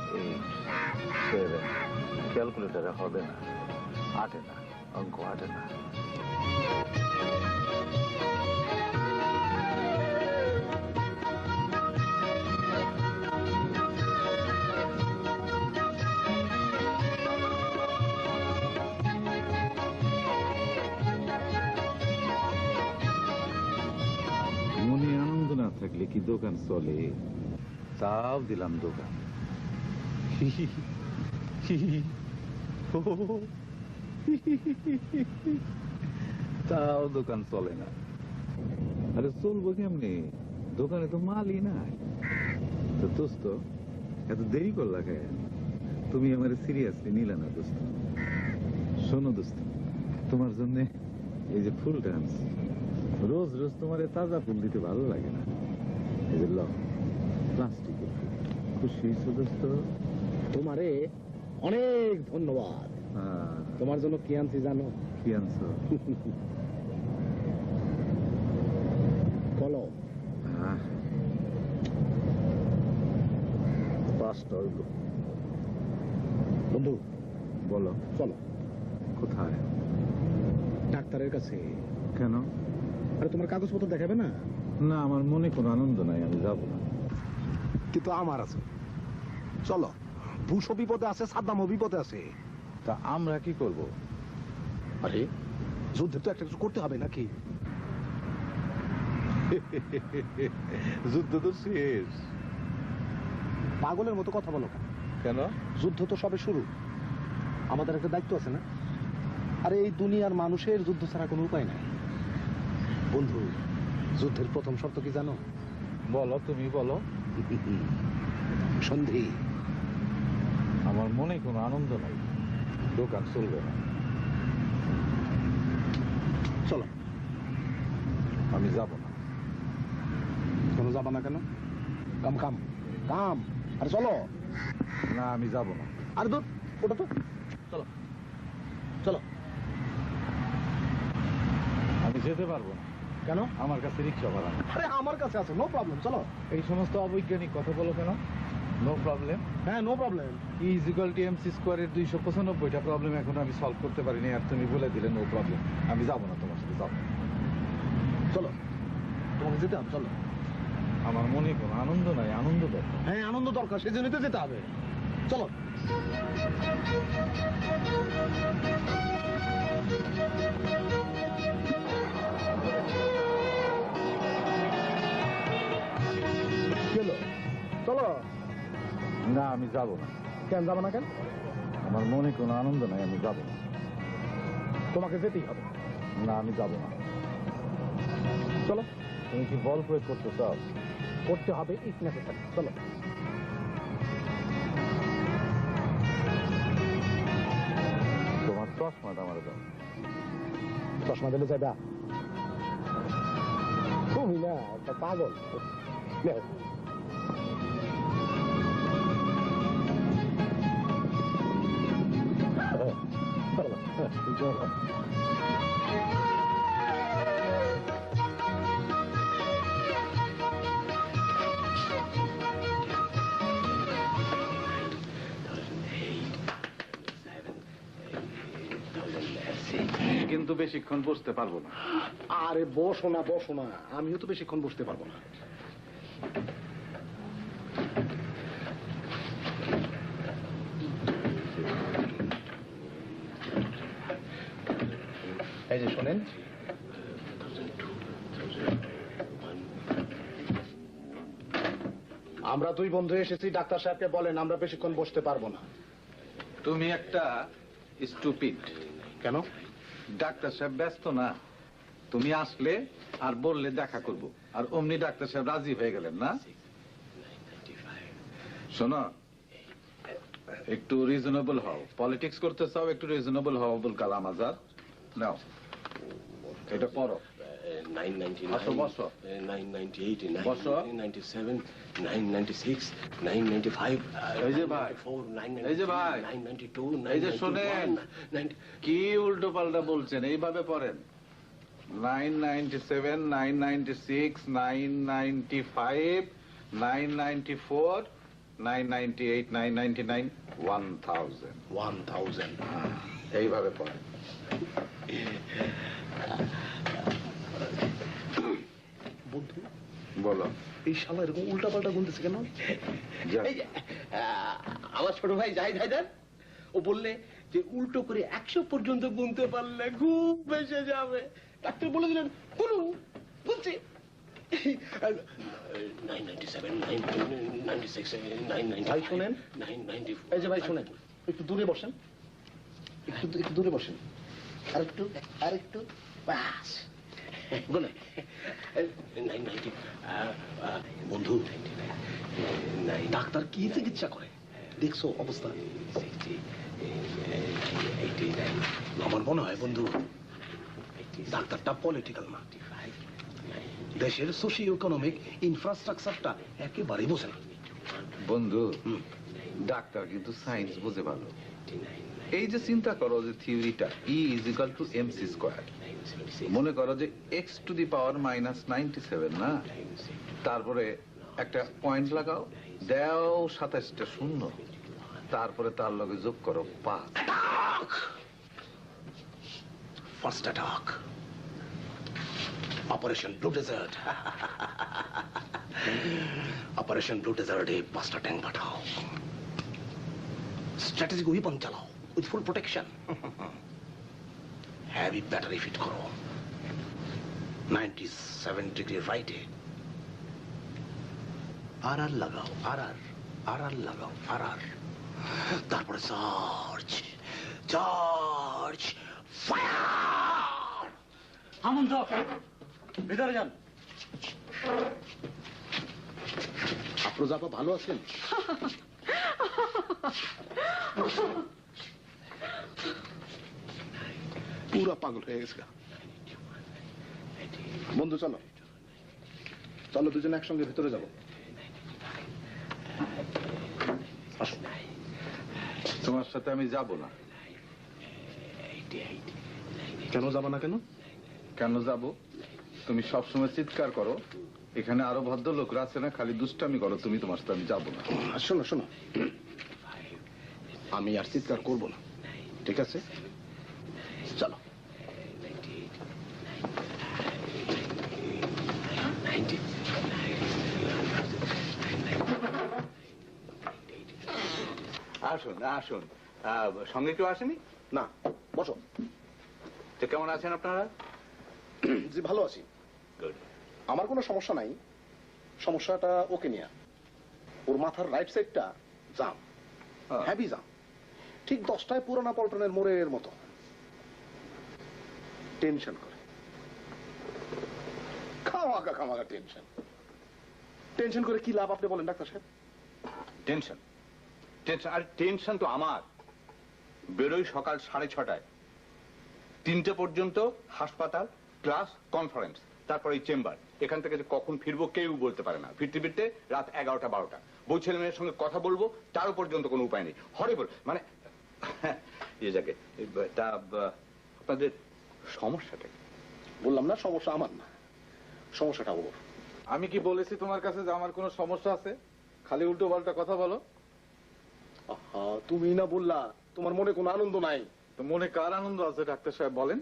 8, 7 ক্যালকুলেটরে হবে না, আটে না, অঙ্ক আটে না। মনে আনন্দ না থাকলে কি দোকান চলে? তাও দিলাম দোকান, তাও দোকান চলে না। আরে চলবো কেমনি, দোকানে তো মালই নাই। তো দোস্ত এত দেরি করলা কেন? তুমি আমার সিরিয়াসলি নিলে না দোস্ত। শোনো দোস্ত, তোমার জন্য এই যে ফুলটা আনছি। রোজ রোজ তোমার তাজা ফুল দিতে ভালো লাগে না। এই যে প্লাস্টিকের ফুল। খুশি হয়েছো দোস্ত? তোমারে অনেক ধন্যবাদ। তোমার জন্য কি আনছি জানো? কি আনছো? বলো। বন্ধু বলো। চলো। কোথায়? ডাক্তারের কাছে। কেন? আরে তোমার কাগজপত্র দেখাবে না? না, আমার মনে কোনো আনন্দ নাই, আমি যাবো না। কিন্তু আমার আছে। চলো। বুশও বিপদে আছে, সাদ্দামও বিপদে আছে। তা আমরা কি করব? আরে যুদ্ধে তো একটা কিছু করতে হবে নাকি? যুদ্ধ তো শেষ। পাগলের মতো কথা বলো কেন? যুদ্ধ তো সবে শুরু। আমাদের একটা দায়িত্ব আছে না? আরে এই দুনিয়ার মানুষের যুদ্ধ ছাড়া কোনো উপায় নাই। বন্ধু, যুদ্ধের প্রথম শর্ত কি জানো? বলো, তুমি বলো। সন্ধি। আমার মনে কোনো আনন্দ নাই, দোকান চলবে না। চলো। আমি যাব না। কেন যাবা না? কেন? কাম কাম কাম। আরে চলো না, আমি যাব না। আরে দূর, ওটা তো। চলো চলো। আমি যেতে পারবো না। কেন? আমার কাছে রিক্সা ভাড়া নেই। আরে আমার কাছে আছে, নো প্রবলেম। চলো। এই সমস্ত অবৈজ্ঞানিক কথা বলো কেন? No problem. হ্যাঁ, নো প্রবলেম। E=mc² 295টা প্রবলেম এখন আমি সলভ করতে পারিনি, আর তুমি বলে দিলে নো প্রবলেম। আমি যাব না তোমার সাথে, যাবো। চলো, তোমাকে যেতে হবে। চলো। আমার মনে কোনো আনন্দ নাই, আনন্দ দরকার। হ্যাঁ, আনন্দ দরকার, সেই জন্যই তো যেতে হবে। চলো। চলো। না, আমি যাব না। কেন যাবো না? কেন? আমার মনে কোনো আনন্দ নাই, আমি যাব না। তোমাকে যেতেই হবে। না, আমি যাব না। চলো। তুমি কি বল প্রয়োগ করতে চাও? করতে হবে, ইট নেসেসারি। চলো। তোমার চশমাটা আমার দাও। চশমা দিলে যাইবা? তুমি না একটা পাগল। কিন্তু বেশিক্ষণ বসতে পারবো না। আরে বসো না, বসো না। আমিও তো বেশিক্ষণ বসতে পারবো না। এই যে শোনেন, আমরা দুই বন্ধু এসেছি। ডাক্তার সাহেবকে বলেন আমরা বেশিক্ষণ বসতে পারবো না। তুমি একটা স্টুপিড। কেন? ডাক্তার সাহেব ব্যস্ত না, তুমি আসলে আর বললে দেখা করব, আর অমনি ডাক্তার সাহেব রাজি হয়ে গেলেন না? শোনো, একটু রিজনেবল হও। পলিটিক্স করতে চাও, একটু রিজনেবল হও। আব্দুল কালাম আজাদ, নাও এটা পড়ো। 999, বসো। 998, বসো। 997, 996, 995, এই যে ভাই, 994, এই যে ভাই, 992, এই যে শোনেন, কি উল্টো পাল্টা বলছেন, এইভাবে পড়েন। 997, 996, 995, 994, 998, 999, 1000। 1000 এইভাবে পড়ে। বন্ধু বলো। এই শালা এরকম উল্টা পাল্টা গুনতেছে কেন? যা। এই যে, আমার ছোট ভাই জাহিদ হায়দার, ও বললে যে উল্টো করে 100 পর্যন্ত গুনতে পারলে খুব বেঁচে যাবে। ডাক্তার বলে দিলেন গুনুন, গুনছি। 997, 996, 995, ভাই শোনেন। 994। এই যে ভাই শোনেন, একটু দূরে বসেন, একটু দূরে বসেন, আরেকটু বাস গুনে। 990, বন্ধু, ডাক্তার কি চিকিৎসা করে দেখছো অবস্থা? 60, 89, আমার মনে হয় বন্ধু ডাক্তারটা পলিটিক্যাল না, দেশের সোশিও ইকোনমিক ইনফ্রাস্ট্রাকচারটা একেবারেই বোঝে না। বন্ধু, ডাক্তার কিন্তু সায়েন্স বুঝে ভালো। এই যে চিন্তা করো যে থিওরিটা E=mc², মনে করো যে x⁻⁻97 না, তারপরে একটা পয়েন্ট লাগাও, দেও 27টা শূন্য, তারপরে তার লগে যোগ করো 5। First attack, operation blue desert. Operation blue ডেজার্টে 5টা ট্যাঙ্ক পাঠাও, স্ট্র্যাটেজিক উইপন চালাও with full protection, heavy battery fit করো 97 ডিগ্রি রাইটে, আর লাগাও, আর লাগাও, আর তারপরে চার্জ ফায়ার। থামুন তো, ভিতরে যান। আফরোজাপা ভালো আছেন? পুরা পাগল হয়ে গেছে। বন্ধু চলো, চলো দুজনে একসঙ্গে ভিতরে যাবো। আসো। তোমার সাথে আমি যাব না। কেন যাবো না? কেন যাব? তুমি সবসময় চিৎকার করো, এখানে আরো ভদ্রলোকরা আছে না, খালি দুষ্টামি করো তুমি। তোমার সাথে আমি যাব না। শোনো শোনো, আমি আর চিৎকার করবো না, ঠিক আছে? চলো। আসুন আসুন, সঙ্গে কেউ আসেনি? না, বসো। তো কেমন আছেন আপনারা? জি ভালো আছি। গুড। আমার কোনো সমস্যা নাই, সমস্যাটা ওকে নিয়ে। ওর মাথার রাইট সাইডটা জাম, হ্যাভি জাম, ঠিক 10টায় পুরানা পল্টনের মোড়ের মতো। টেনশন করে, খামাকা টেনশন করে কি লাভ আপনি বলেন ডাক্তার সাহেব? টেনশন টেনশন আর টেনশন তো আমার। বেরোই সকাল 6:30, 3টে পর্যন্ত হাসপাতাল ক্লাস কনফারেন্স, তারপরে এই চেম্বার। এখান থেকে যে কখন ফিরবো কেউ বলতে পারে না। ফিরতে ফিরতে রাত 11টা 12টা। বউ ছেলে মেয়ের সঙ্গে কথা বলবো তারও পর্যন্ত কোনো উপায় নেই। হরিবল, মানে যাকে তা আপনাদের সমস্যাটা কি? বললাম না সমস্যা আমার না, সমস্যাটা ওর। আমি কি বলেছি তোমার কাছে যে আমার কোনো সমস্যা আছে? খালি উল্টো পাল্টা কথা বলো। তুমি না বললা তোমার মনে কোনো আনন্দ নাই? তো মনে কার আনন্দ আছে ডাক্তার সাহেব বলেন?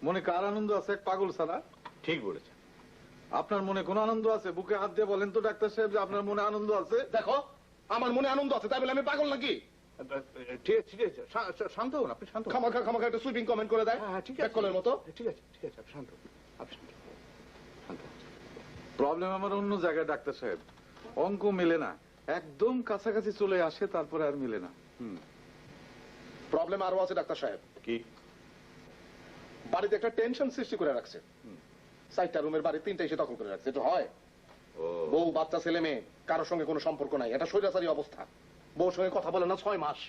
মনে কার আনন্দ আছে এক পাগল ছাড়া? ঠিক বলেছেন। আপনার মনে কোনো আনন্দ আছে? বুকে হাত দিয়ে বলেন তো ডাক্তার সাহেব যে আপনার মনে আনন্দ আছে। দেখো আমার মনে আনন্দ আছে, তাই বলে আমি পাগল নাকি? ঠিক আছে ঠিক আছে, শান্ত হন আপনি, শান্ত হন। খামাখা একটা সুইপিং কমেন্ট করে দেয় ঠিক আছে, কলের মতো। ঠিক আছে ঠিক আছে, আপনি শান্ত হন, আপনি শান্ত হন, শান্ত হন। প্রবলেম আমার অন্য জায়গায় ডাক্তার সাহেব। অঙ্ক মেলে না, একদম কাছাকাছি চলে আসে তারপরে আর মিলে না। প্রবলেম আরো আছে ডাক্তার সাহেব। কি? বাড়িতে একটা টেনশন সৃষ্টি করে রাখছে। 4টা রুমের বাড়ি 3টা এসে দখল করে রাখছে। এটা হয়? বউ বাচ্চা ছেলে মেয়ে কারোর সঙ্গে কোনো সম্পর্ক নাই, এটা স্বৈরাচারী অবস্থা। বউর সঙ্গে কথা বলে না 6 মাস,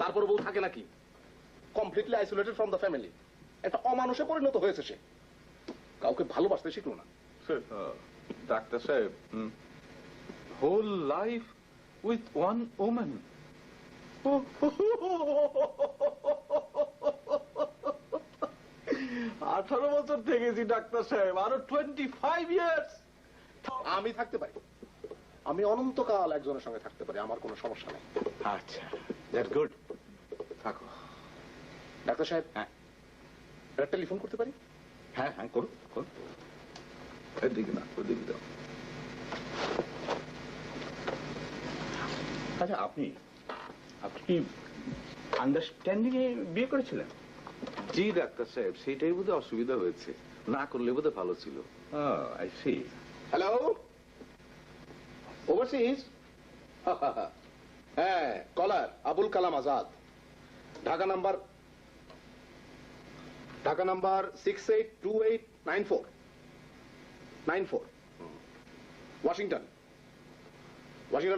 তারপর বউ থাকে নাকি? Completely isolated from the family. একটা অমানুষে পরিণত হয়েছে সে, কাউকে ভালোবাসতে শিখলো না। ডাক্তার সাহেব, whole life with one woman. 18 বছর থেকেছি ডাক্তার সাহেব, আরো 25 ইয়ার্স আমি থাকতে পারি, আমি অনন্তকাল একজনের সঙ্গে থাকতে পারি, আমার কোনো সমস্যা নেই। আচ্ছা, দ্যাট গুড। থাকো। ডাক্তার সাহেব, হ্যাঁ একটা টেলিফোন করতে পারি? হ্যাঁ হ্যাঁ, করুন করুন। এদিকে না, ওদিকে দাও। আচ্ছা, আপনি কি আন্ডারস্ট্যান্ডিং এ বিয়ে করেছিলেন? জি ডাক্তার সাহেব, সেটাই বোধহয় অসুবিধা হয়েছে, না করলে বোধহয় ভালো ছিল। I see. Hello, overseas? হ্যাঁ, caller Abul Kalam Azad, Dhaka number 682894 Washington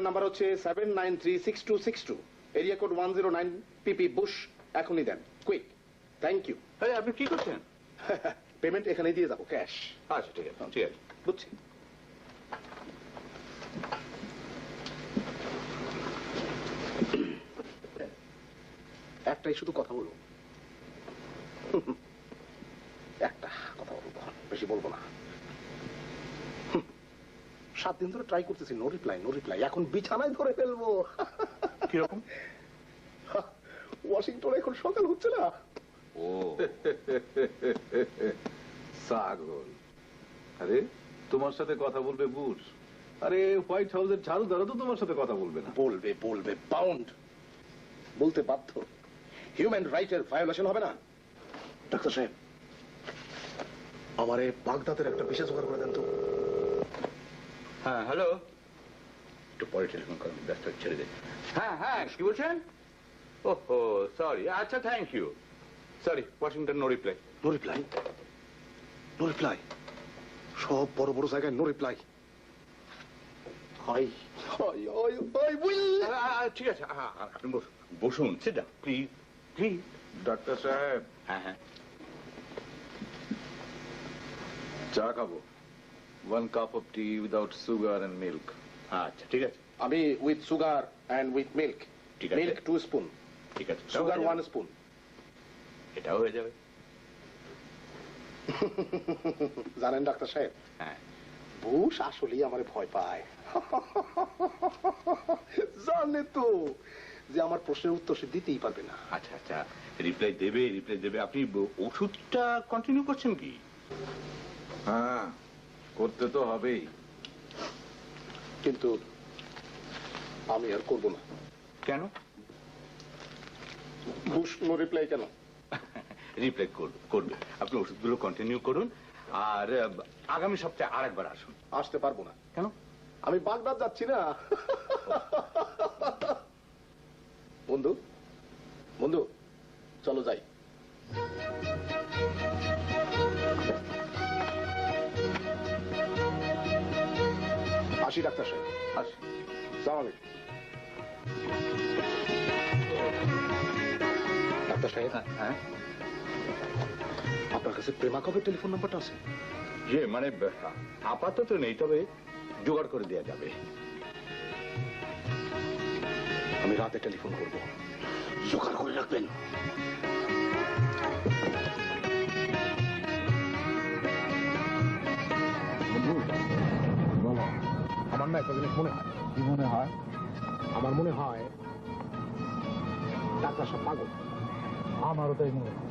number হচ্ছে 7936262, এরিয়া কোড 109 পিপি বুশ। এখনই দেন, কুইক। Thank you. আরে আপনি কি করছেন? পেমেন্ট এখানেই দিয়ে যাবো, ক্যাশ। আচ্ছা ঠিক আছে, ঠিক আছে। বুঝছি। একটাই শুধু কথা বলবো, একটা কথা বলবো, বেশি বলবো না। 7 দিন ধরে ট্রাই করতেছি, নো রিপ্লাই। এখন বিছানায় ধরে ফেলবো। কিরকম? ওয়াশিংটনে এখন সকাল হচ্ছে না। ও ছাগল। আরে তোমার সাথে কথা বলবে বুশ? আরে হোয়াইট হাউসের ঝাড়ুদারও তো তোমার সাথে কথা বলবে না। বলবে বাউন্ড, বলতে বাধ্য। হিউম্যান রাইটের ভায়োলেশন হবে না? ডাক্তার সাহেব, আমারে বাগদাদের একটা বিশেষ জোগাড় করে দেন তো। হ্যাঁ হ্যালো, একটু পরে টেলিফোন করুন, ব্যস্ত ছেড়ে দে। হ্যাঁ হ্যাঁ, কি বলছেন? ওহো সরি, আচ্ছা thank you. Sorry, Washington no reply. No reply, সব বড় বড় জায়গায় নো রিপ্লাই। ঠিক আছে, আপনি বসুন, সিট ডাউন প্লিজ প্লিজ। ডাক্তার সাহেব, হ্যাঁ হ্যাঁ, চা খাবো। 1 cup of tea without sugar and milk. আচ্ছা ঠিক আছে, আমি with sugar and with milk. ঠিক আছে। মিল্ক 2 স্পুন, ঠিক আছে, সুগার 1 স্পুন। এটাও হয়ে যাবে। জানেন ডাক্তার সাহেব, হ্যাঁ, বুশ আসলেই আমারে ভয় পায়। জানে তো যে আমার প্রশ্নের উত্তর সে দিতেই পারবে না। আচ্ছা আচ্ছা, রিপ্লাই দেবে। আপনি ওষুধটা কন্টিনিউ করছেন কি? হ্যাঁ, করতে তো হবেই। কিন্তু আমি আর করবো না। কেন? বুশ নো রিপ্লাই কেন? রিপ্লাই করবে। আপনি ওষুধগুলো কন্টিনিউ করুন, আর আগামী সপ্তাহে আরেকবার আসুন। আসতে পারবো না। কেন? আমি বাগদাদ যাচ্ছি না। বন্ধু চলো যাই। আসি ডাক্তার সাহেব, আসি। সালাম আলাইকুম। ডাক্তার সাহেব, হ্যাঁ, আপনার কাছে প্রেমাকবের টেলিফোন নাম্বারটা আছে? যে মানে আপাতত নেই, তবে জোগাড় করে দেওয়া যাবে। আমি রাতে টেলিফোন করব, জোগাড় করে রাখবেন। আমার না একটা জিনিস মনে হয়। কি মনে হয়? আমার মনে হয় ডাক্তার সব পাগল। আমারও তাই মনে হয়।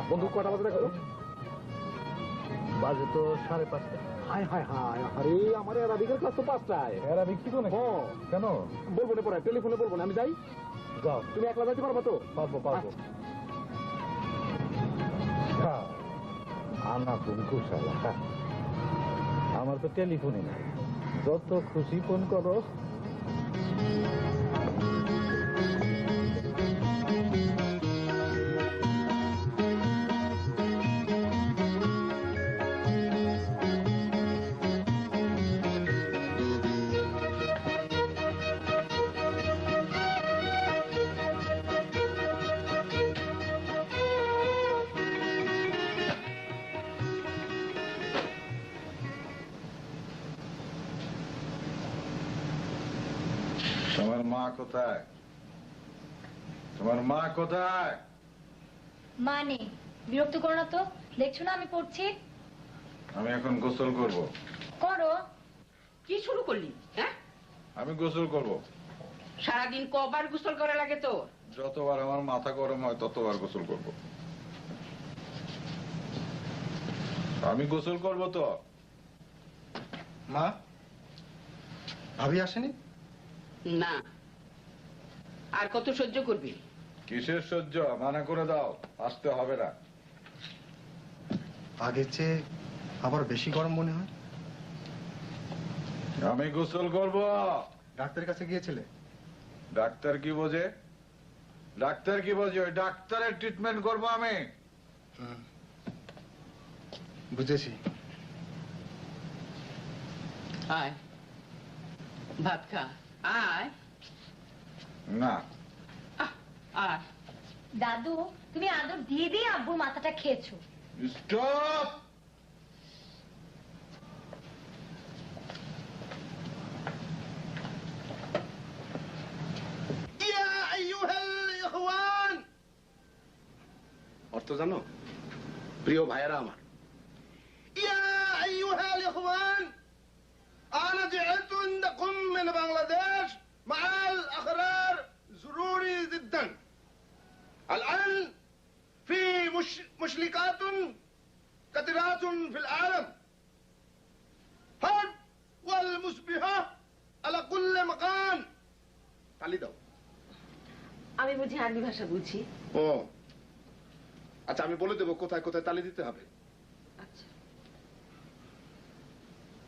বন্ধু কটা বাজে দেখো? বাজে তো 5:30। হায় হায় হায়, আরে আমার অ্যারাবিকের ক্লাস তো 5টায়। অ্যারাবিক কি কোনে? কেন? বলবো না পরে, টেলিফোনে বলবো না। আমি যাই। যাও। তুমি একলা যাইতে পারবো তো? পারবো। আনা ফোন কুশালা, আমার তো টেলিফোনই নাই, যত খুশি ফোন করো। তোমার মা কোথায়? মা নেই, বিরক্ত করো না তো, দেখছো না আমি পড়ছি। আমি এখন গোসল করব। করো। কি শুরু করলি? হ্যাঁ, আমি গোসল করব। সারাদিন কবার গোসল করা লাগে তো? যতবার আমার মাথা গরম হয় ততবার গোসল করব। আমি গোসল করব তো। মা, ভাবি আসেনি? না, আর কত সহ্য করবি? কিসের সহ্য? মানা করে দাও, আসতে হবে না। আগের চেয়ে আবার বেশি গরম মনে হয়। আমি গোসল করব। ডাক্তারের কাছে গিয়েছিলে? ডাক্তার কি বোঝে? ডাক্তার কি বোঝে? ওই ডাক্তারের ট্রিটমেন্ট করব আমি। বুঝেছি। আয়, ভাত খা। আয়। না, আয়। দাদু, তুমি আদর দিয়ে দিয়ে আব্বুর মাথাটা খেয়েছো। স্টপ। অর্থ জানো? প্রিয় ভাইয়েরা আমার, ইয়া আইয়ুহাল ইখওয়ান, আনা জিআতু ইনদাকুম মিন বাংলাদেশ মা'আল আখরার জরুরি জিদ্দান। الآن في مشكلات كثيرة في العالم، حرب والمصبحة على كل مكان. তালি দাও। আমি বুঝি আরবি ভাষা বুঝি। ও আচ্ছা, আমি বলে দেবো কোথায় কোথায় তালি দিতে হবে। আচ্ছা।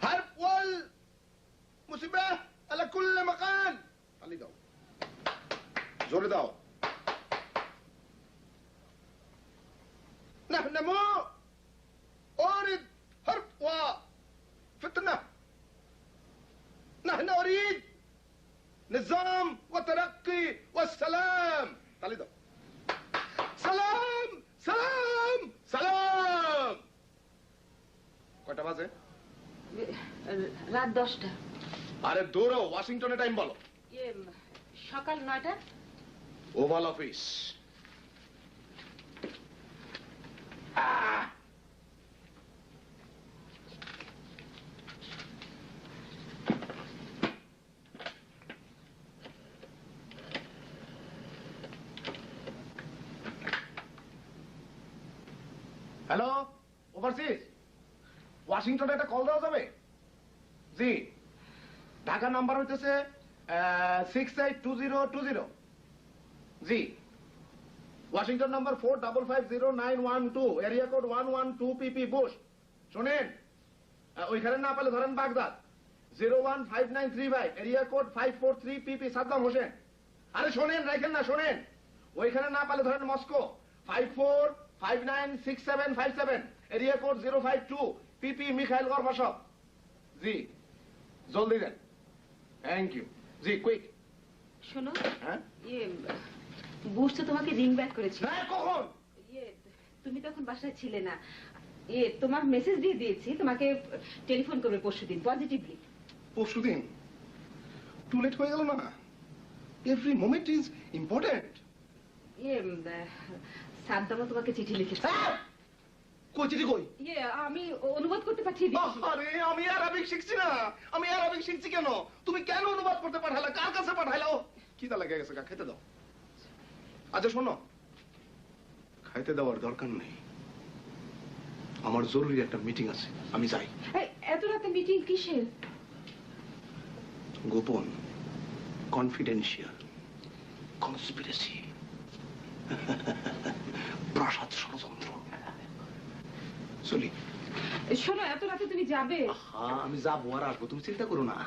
حرب والمصبحة على كل مكان. তালি দাও, জোরে দাও। نحن ما أريد حرب وفتنة، نحن نريد نظام وترقي والسلام. তালি দাও। সালাম সালাম সালাম। কয়টা বাজে? রাত 10টা। আরে দৌড়ো, ওয়াশিংটনে টাইম বলো। সকাল 9টা। Oval office. হ্যালো, ওভারসিজ ওয়াশিংটনে একটা কল দেওয়া যাবে? জি, ঢাকা নাম্বার হইতেছে 682020। জি, Washington number 4550912, area code 112 PP Bush. শোনেন, ওইখানে না পেলে ধরেন Baghdad 015935, area code 543 PP Saddam Hussein. আরে শোনেন, রাখেন না, শোনেন, ওইখানে না পেলে ধরেন Moscow 54596757, area code 052 PP Mikhail Gorbachev. জি, জলদি দেন। Thank you. জি, কুইক। শোনো, হ্যাঁ, বুশ তো তোমাকে রিং ব্যাক করেছিল। হ্যাঁ, কখন? তুমি তখন বাসায় ছিলে না। তোমার মেসেজ দিয়ে দিয়েছি, তোমাকে টেলিফোন করবে পরশুদিন পজিটিভলি। পরশুদিন? টু লেট হয়ে গেল না? Every moment is important. সাদ্দামও তোমাকে চিঠি লিখেছে। কই চিঠি কই? আমি অনুবাদ করতে পাঠিয়ে দিয়েছি। আরে আমি আরবিক শিখছি না। আমি আরবিক শিখছি কেন? তুমি কেন অনুবাদ করতে পাঠালে? কার কাছে পাঠাইলো? কি তা লেগে গেছে? খাইতে দাও। আচ্ছা শোনো, খাইতে দেওয়ার দরকার নেই, আমার জরুরি একটা মিটিং আছে, আমি যাই। এত রাতে মিটিং কিসের? গোপন, কনফিডেন্সিয়াল, কনস্পিরেসি, প্রাসাদ ষড়যন্ত্র। চলি। শোনো, এত রাতে তুমি যাবে? হ্যাঁ, আমি যাবো আর আসবো, তুমি চিন্তা করো না।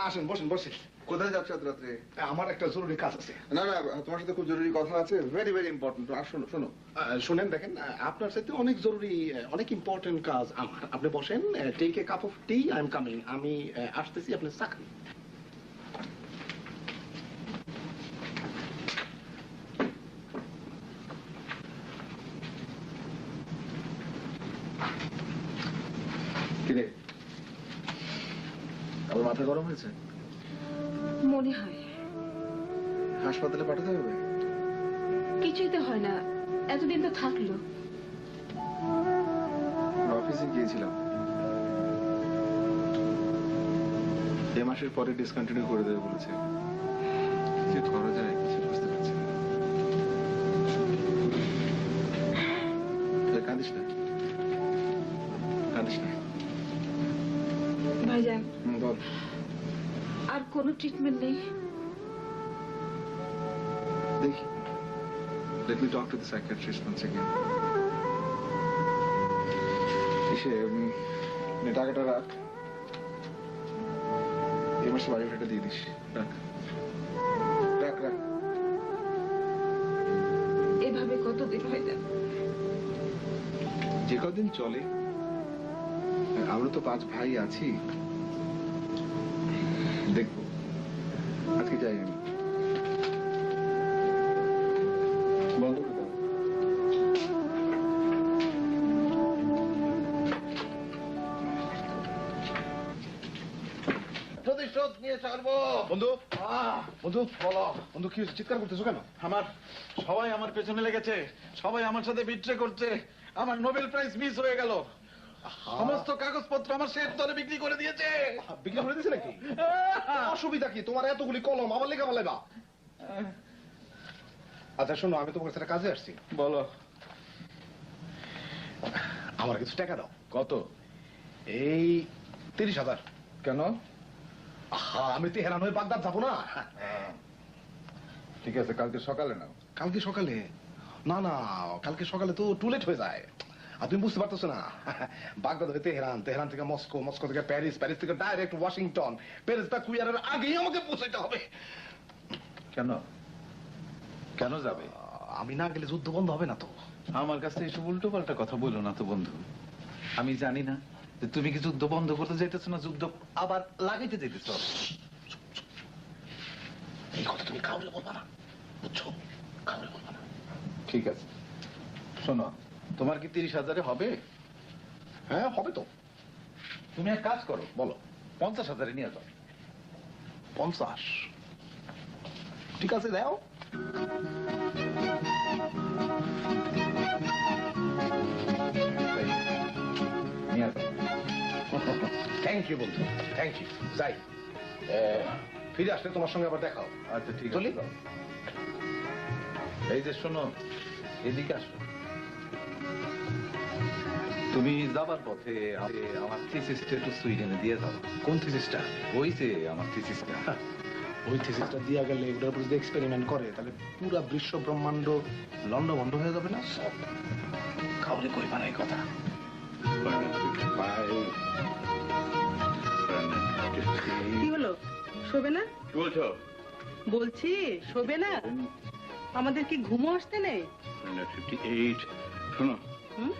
আসেন, বসেন বসেন। কোথায় যাচ্ছ এত রাত্রে? আমার একটা জরুরি কাজ আছে। না না, তোমার সাথে খুব জরুরি কথা আছে, ভেরি ভেরি ইম্পর্টেন্ট। আর শোনো শোনো, শুনেন, দেখেন, আপনার সাথে অনেক জরুরি, অনেক ইম্পর্টেন্ট কাজ আমার। আপনি বসেন, take a cup of tea, I am coming. আমি আসতেছি, আপনি চা খান। কিরে, আমার মাথা গরম হয়েছে? মনে হয়। হাসপাতালে পাঠাতে হবে? কিছুই তো হয় না, এতদিন তো থাকলো। অফিসে গিয়েছিলাম, এ মাসের পরে ডিসকন্টিনিউ করে দেবে বলেছে। কি করা যায় কিছু বুঝতে পারছি না। কাঁদিস না, কাঁদিস না। ভাইজান, বল। আর কোনো ট্রিটমেন্ট নেই? দেখি, let me talk to the psychiatrist once again. এসে টাকাটা রাখ, এই মাসে বাড়ি ভাড়াটা দিয়ে দিস। রাখ রাখ রাখ। এভাবে কতদিন ভাইজান? যে কদিন চলে। আমরা তো 5 ভাই আছি, দেখবো। আজকে যাই আমি। বন্ধ করে দাও। প্রতিশোধ নিয়ে ছাড়বো। বন্ধু, বন্ধু বলো, বন্ধু কি হয়েছে? চিৎকার করতেছো কেন? সবাই আমার পেছনে লেগেছে, সবাই আমার সাথে বিট্রে করছে। আমার নোবেল প্রাইজ মিস হয়ে গেল। সমস্ত কাগজপত্র আমার শেষ দরে বিক্রি করে দিয়েছে। বিক্রি করে দিয়েছে নাকি? অসুবিধা কি? তোমার এতগুলি কলম আমার লেখা বলাইবা? আচ্ছা শোনো, আমি তোমার কাছে একটা কাজে আসছি। বলো। আমার কিছু টাকা দাও। কত? এই 30,000। কেন? আমি তেহরান হয়ে বাগদাদ যাবো না। ঠিক আছে, কালকে সকালে নাও। কালকে সকালে? না না, কালকে সকালে তো টু লেট হয়ে যায়। আর তুমি বুঝতে পারতেছো না, বাগদাদ হয়ে তেহরান, তেহরান থেকে মস্কো, মস্কো থেকে প্যারিস, প্যারিস থেকে ডাইরেক্ট ওয়াশিংটন, প্যারিস বা কুইয়ারের আগেই আমাকে পৌঁছাইতে হবে। কেন? কেন যাবে? আমি না গেলে যুদ্ধ বন্ধ হবে না তো। আমার কাছে এসব উল্টো পাল্টা কথা বলো না তো বন্ধু। আমি জানি না যে তুমি কি যুদ্ধ বন্ধ করতে যাইতেছো না যুদ্ধ আবার লাগাইতে যাইতেছো। এই কথা তুমি কাউরে বলবা না, বুঝছো? কাউরে বলবা না। ঠিক আছে, শোনো, তোমার কি 30,000-এ হবে? হ্যাঁ হবে তো। তুমি এক কাজ করো, বলো। 50,000-এ নিয়ে যাও। 50? ঠিক আছে, দাও। নিয়ে যাও। থ্যাংক ইউ বন্ধু, থ্যাংক ইউ। যাই, ফিরে আসলে তোমার সঙ্গে আবার দেখা হবে। আচ্ছা ঠিক চলি? আছে। এই যে শোনো, এদিকে আসো। তুমি যাবার পথে আমার থিসিসটা একটু সুইডেনে দিয়ে যাও। কোন থিসিসটা? ওই যে আমার থিসিসটা। ওই থিসিসটা দিয়া গেলে ওটার উপর যদি এক্সপেরিমেন্ট করে তাহলে পুরা বিশ্ব ব্রহ্মাণ্ড লন্ডভন্ড হয়ে যাবে না? সব কাউরে কইবা না এই কথা। কি হলো, শোবে না? কি বলছো? বলছি শোবে না? আমাদের কি ঘুমো আসতে নেই? 458। শোনো, হুম?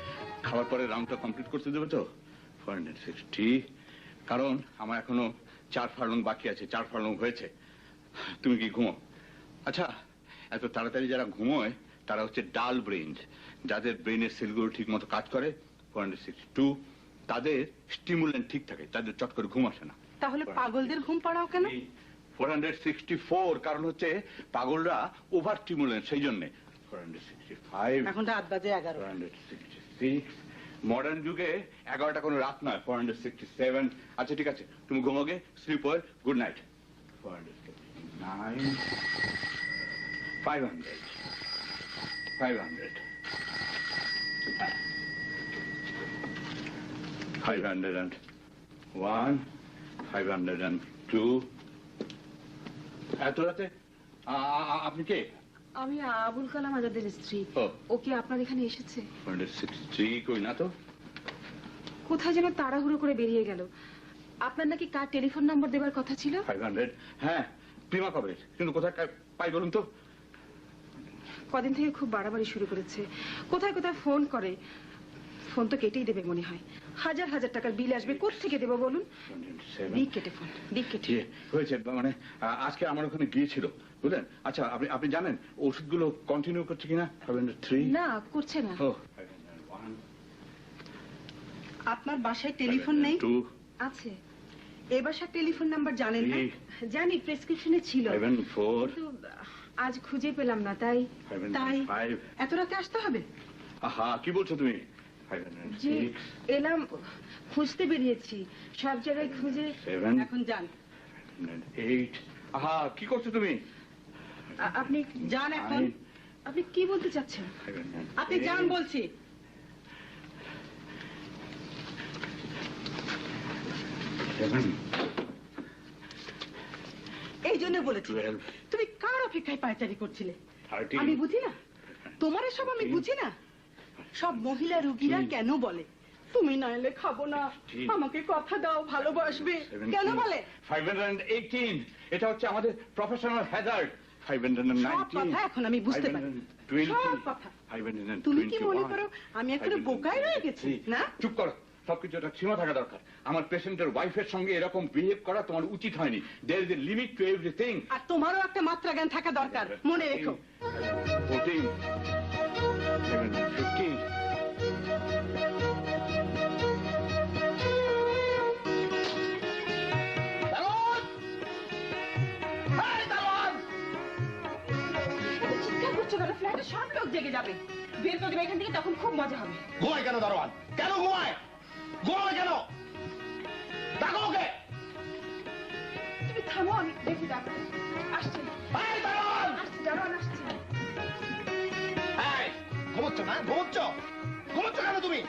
খাবার পরে রাউন্ডটা কমপ্লিট করতে দেবে তো? 460। কারণ আমার এখনো 4 ফার্লং বাকি আছে। 4 ফার্লং হয়েছে। তুমি কি ঘুমো? আচ্ছা, এত তাড়াতাড়ি যারা ঘুমোয় তারা হচ্ছে ডাল ব্রেইনস, যাদের ব্রেনের সেলগুলো ঠিক মতো কাজ করে। 462 তাদের স্টিমুলেন্ট ঠিক থাকে, তাদের চট করে ঘুম আসে না। তাহলে পাগলদের ঘুম পাড়াও কেন? 464 কারণ হচ্ছে পাগলরা ওভার স্টিমুলেন্ট, সেই জন্য। 465, এখন রাত বাজে 11। 466, মডার্ন যুগে 11টা কোনো রাত নয়। 467। আচ্ছা ঠিক আছে, তুমি ঘুমোগে, স্লিপ ওয়েল, গুড নাইট। 469, 500, 500, 501, 502। এত রাতে আপনি কে? আমি আবুল কালাম আজাদের স্ত্রী। ও। ও কি আপনার এখানে এসেছে? 463 কই না তো। কোথায় যেন তাড়াহুড়ো করে বেরিয়ে গেল। আপনার নাকি কার টেলিফোন নাম্বার দেবার কথা ছিল? 500, হ্যাঁ, প্রিমা কবে, কিন্তু কোথায় পাই বলুন তো? কদিন থেকে খুব বাড়াবাড়ি শুরু করেছে। কোথায় কোথায় ফোন করে। ফোন তো কেটেই দেবে মনে হয়। হাজার হাজার টাকার বিল আসবে, কোত্থেকে দেবো বলুন? দিক কেটে ফোন, দিক কেটে। হয়েছে মানে আজকে আমার ওখানে গিয়েছিল, বুঝলেন? আচ্ছা, আপনি জানেন ওষুধগুলো কন্টিনিউ করছে কিনা? 503 না, করছে না। ও, আপনার বাসায় টেলিফোন নেই? 2, আছে। এ বাসার টেলিফোন নাম্বার জানেন না? জানি, প্রেসক্রিপশনে ছিল। 504, কিন্তু আজ খুঁজে পেলাম না, তাই তাই এত রাতে আসতে হবে? আহা কি বলছো তুমি? যে এলাম, খুঁজতে বেরিয়েছি, সব জায়গায় খুঁজে। এখন যান। আহা কি করছো তুমি? আপনি যান এখন। আপনি কি বলতে চাচ্ছেন? আপনি যান বলছি। এই জন্য বলেছি তুমি কার অপেক্ষায় পায়চারি করছিলে? আমি বুঝি না তোমার এসব, আমি বুঝি না। সব মহিলা রুগীরা কেন বলে তুমি না এলে খাবো না, আমাকে কথা দাও ভালোবাসবে, কেন বলে? 518 এটা হচ্ছে আমাদের প্রফেশনাল হ্যাজার্ড। সব কথা এখন আমি বুঝতে পারি, সব কথা। তুমি কি মনে করো আমি এখনো বোকায় রয়ে গেছি? না, চুপ করো, সবকিছু একটা সীমা থাকা দরকার। আমার পেশেন্টের ওয়াইফের সঙ্গে এরকম বিহেভ করা তোমার উচিত হয়নি। There is a limit to everything. আর তোমারও একটা মাত্রা জ্ঞান থাকা দরকার, মনে রেখো। 14 15 চিৎকার করছো কেন? ফ্ল্যাটে সব লোক জেগে যাবে, বের করে দেবে এখান থেকে, তখন খুব মজা হবে। ঘুমায় কেন দারোয়ান? কেন ঘুমায়? ঘুমায় কেন? ডাকো ওকে। তুমি থামো, আমি দেখি ডাক্তার আসছে। এই দারোয়ান! আসছে, দারোয়ান আসছে। এই, ঘুমোচ্ছ না? ঘুমোচ্ছ? ঘুমোচ্ছ কেন তুমি?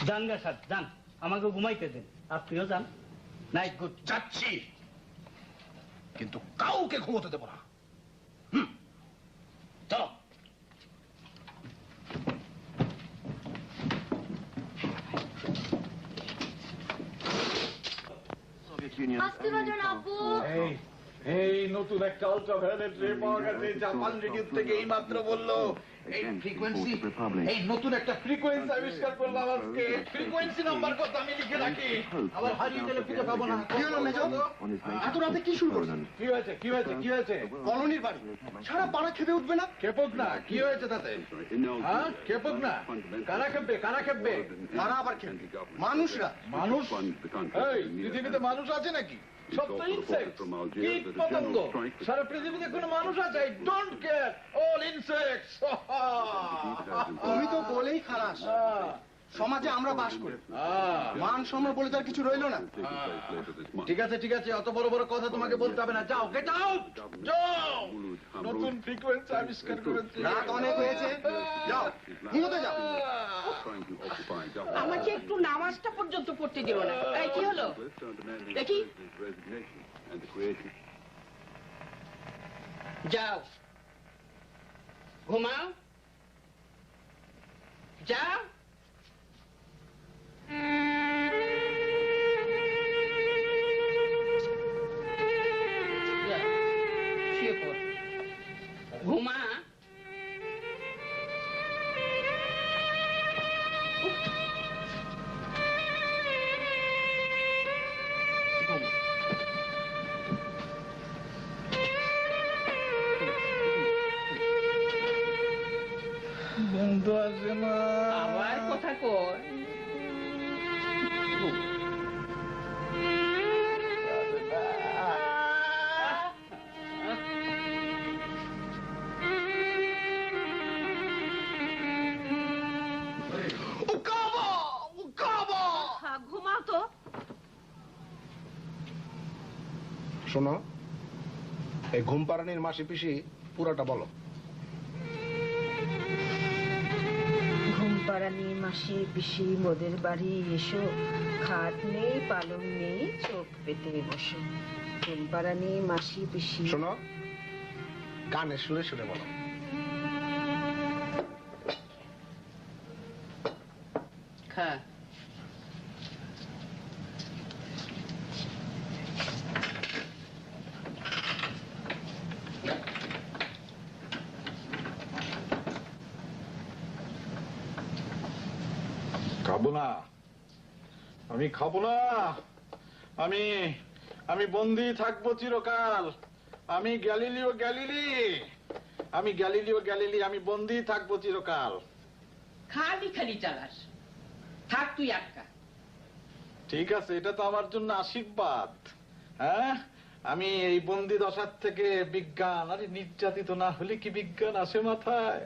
যান গা স্যার, যান, আমাকে ঘুমাইতে দেন, আপনিও যান। Night good. যাচ্ছি, কিন্তু কাউকে ঘুমোতে দেবো না। চলো। আসতে পারো না আব্বু। এই নতুন একটা আল্ট্রাভায়োলেট রে পাওয়া গেছে, জাপান রেডিও থেকে এই মাত্র বললো। এই ফ্রিকোয়েন্সি, এই নতুন একটা ফ্রিকোয়েন্সি আবিষ্কার করলাম আজকে। ফ্রিকোয়েন্সি নাম্বার কত আমি লিখে রাখি, আবার হারিয়ে গেলে খুঁজে পাবো না। কি হলো মেজো? এত রাতে কি শুরু করছেন? কি হয়েছে? কি হয়েছে? কি হয়েছে? কলোনির বাড়ি সারা পাড়া খেপে উঠবে না? খেপুক না, কি হয়েছে তাতে? হ্যাঁ, খেপুক না। কারা খেপবে? কারা খেপবে? কারা আবার খেপবে? মানুষরা। মানুষ? এই পৃথিবীতে মানুষ আছে নাকি? সব তো ইনসেক্ট, কীট পতঙ্গ। সারা পৃথিবীতে কোনো মানুষ আছে? I don't care, all insects. তুমি তো বলেই খালাস, সমাজে আমরা বাস করি, মান সম্মান বলে তার কিছু রইলো না। ঠিক আছে, ঠিক আছে, অত বড় বড় কথা তোমাকে বলতে হবে না। যাও, গেট আউট, যাও। নতুন ফ্রিকোয়েন্সি আবিষ্কার করেছি। রাত অনেক হয়েছে, যাও ঘুমোতে যাও। আমাকে একটু নামাজটা পর্যন্ত পড়তে দিও না। এই কি হলো দেখি? যাও ঘুমাও, যাও। শুয়ে পড়, ঘুমা। বন্ধু আসে না। আবার কথা কর। ঘুমাও তো। শোনো, এই ঘুম পাড়ানির মাসি পিসি পুরাটা বলো। ঘুম পাড়ানি মাসি পিসি মোদের বাড়ি এসো, খাট নেই পালং নেই চোখ পেতে বসো। ঘুম পাড়ানি মাসি পিসি। শোনো, কানে শুনে শুনে বলো। খা। খাবো না, আমি খাবো না। আমি বন্দী থাকবো চিরকাল। আমি গ্যালিলিও গ্যালিলি, আমি গ্যালিলিও গ্যালিলি, আমি বন্দী থাকবো চিরকাল। খালি খালি চালাস, থাক তুই আটকা। ঠিক আছে, এটা তো আমার জন্য আশীর্বাদ। হ্যাঁ, আমি এই বন্দি দশার থেকে বিজ্ঞান, আরে নির্যাতিত না হলে কি বিজ্ঞান আসে মাথায়?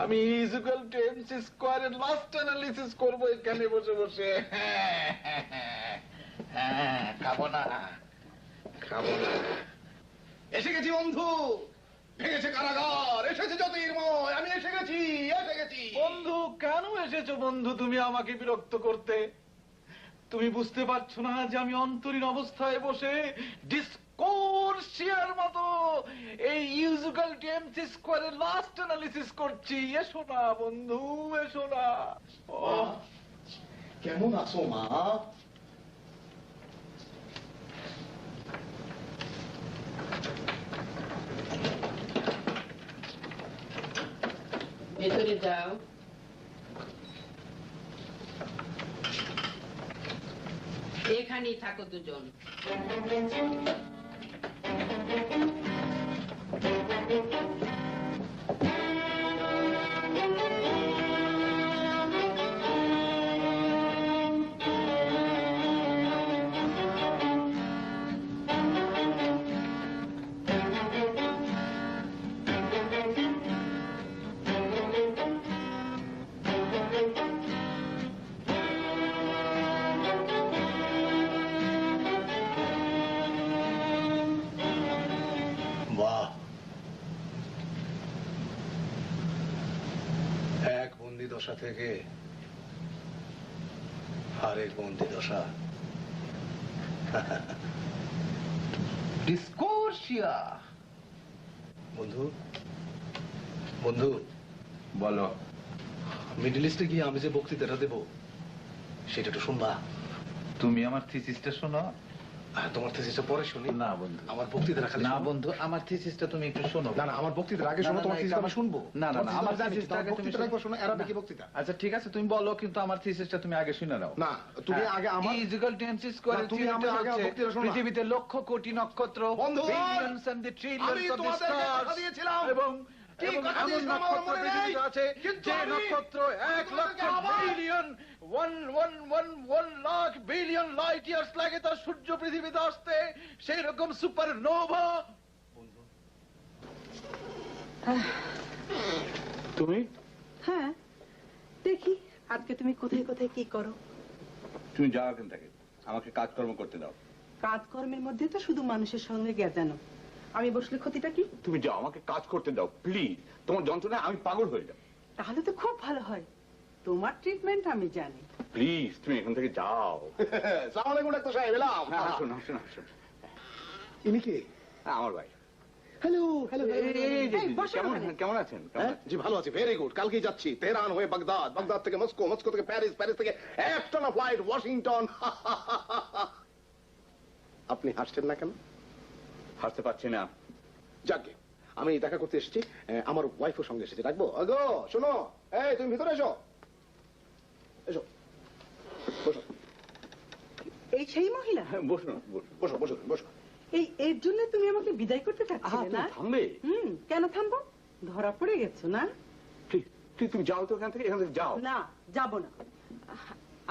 আমি ইকুয়াল টু এমসি স্কয়ারের লাস্ট অ্যানালিসিস করব এখানে বসে বসে। হ্যাঁ, খাবো না, খাবো না। এসে গেছি বন্ধু, ভেঙেছে কারাগার, এসেছে জ্যোতির্ময়, আমি এসে গেছি, এসে গেছি। বন্ধু, কেন এসেছো বন্ধু তুমি আমাকে বিরক্ত করতে? তুমি বুঝতে পারছো না যে আমি অন্তরীণ অবস্থায় বসে ডিসকোর্সিয়ার মতো এই ইউজুকাল টু এমসি স্কয়ারের লাস্ট অ্যানালিসিস করছি। এসো না বন্ধু, এসো না। কেমন আছো মা? ভেতরে যাও। এখানেই থাকো দুজন। বাহ, এক বন্দি দশা থেকে আরেক বন্দি দশা। ডিসকোর্সিয়া। বন্ধু, বন্ধু বলো। মিডল ইস্টে গিয়ে আমি যে বক্তৃতাটা দেবো সেটা একটু শুনবা? তুমি আমার থিসিসটা শোনো। তোমার থিসিসটা পরে শুনি। না বন্ধু, আমার বক্তৃতাটা খালি না শোনো। বন্ধু, আমার থিসিসটা তুমি একটু শোনো। না না, আমার বক্তৃতার আগে শোনো, তোমার থিসিসটা আমি শুনবো। না না, তোমার আমার থিসিসটা আমি জানি, থিসিসটা তোমার আগে তুমি বক্তৃতাটা একবার শোনো, এর আগে কি বক্তৃতা? আচ্ছা ঠিক আছে, তুমি বলো, কিন্তু আমার থিসিসটা তুমি আগে শুনে নাও। না, তুমি আগে আমার ইকুয়াল টু এমসি স্কয়ার, তুমি আমার আগে বক্তৃতা শোনো। পৃথিবীতে লক্ষ কোটি নক্ষত্র, বন্ধু, বিলিয়নস এন্ড দি ট্রিলিয়নস আমি অফ দি তোমাদেরকে কথা স্টারস, দিয়েছিলাম। এবং কি এবং কথা এমন দিয়েছিলাম আমার নক্ষত্র মনে নেই, পৃথিবীতে আছে কিন্তু যে আমি নক্ষত্র 1 লক্ষ আবার- billion 1 lakh billion light years লাগে তার সূর্য পৃথিবীতে আসতে, সেই রকম সুপারনোভা। তুমি হ্যাঁ, দেখি আজকে তুমি কোথায় কোথায় কি করো। তুমি যাও এখান থেকে, আমাকে কাজকর্ম করতে দাও। কাজকর্মের মধ্যে তো শুধু মানুষের সঙ্গে গেজানো। আমি বসলে ক্ষতিটা কি? তুমি যাও, আমাকে কাজ করতে দাও প্লিজ। তোমার যন্ত্রণায় আমি পাগল হয়ে যাব। তাহলে তো খুব ভালো হয়। তোমার ট্রিটমেন্ট আমি জানি। প্লিজ তুমি এখান থেকে যাও। সালাম আলাইকুম ডাক্তার সাহেব, এলাম। হ্যাঁ, আসুন আসুন আসুন। ইনি কে? হ্যাঁ, আমার ভাই। Hello hello. কেমন আছেন? জি ভালো আছি, ভেরি গুড। কালকেই যাচ্ছি তেহরান হয়ে বাগদাদ, বাগদাদ থেকে মস্কো, মস্কো থেকে প্যারিস, প্যারিস থেকে একটানা ফ্লাইট ওয়াশিংটন। আপনি হাসছেন না কেন? হাসতে পারছি না। যাকে আমি দেখা করতে এসেছি, আমার ওয়াইফের সঙ্গে এসেছি। রাখবো? আগো শোনো, এই তুমি ভিতরে এসো, এসো, বসো এই সেই মহিলা? বসুন বসুন। বসো বসো বসো। এর জন্য তুমি আমাকে বিদায় করতে চাচ্ছিলে না? থামবে? কেন থামবো? ধরা পড়ে গেছো না? ঠিক ঠিক, তুমি যাও তো এখান থেকে, এখান থেকে যাও। না, যাব না।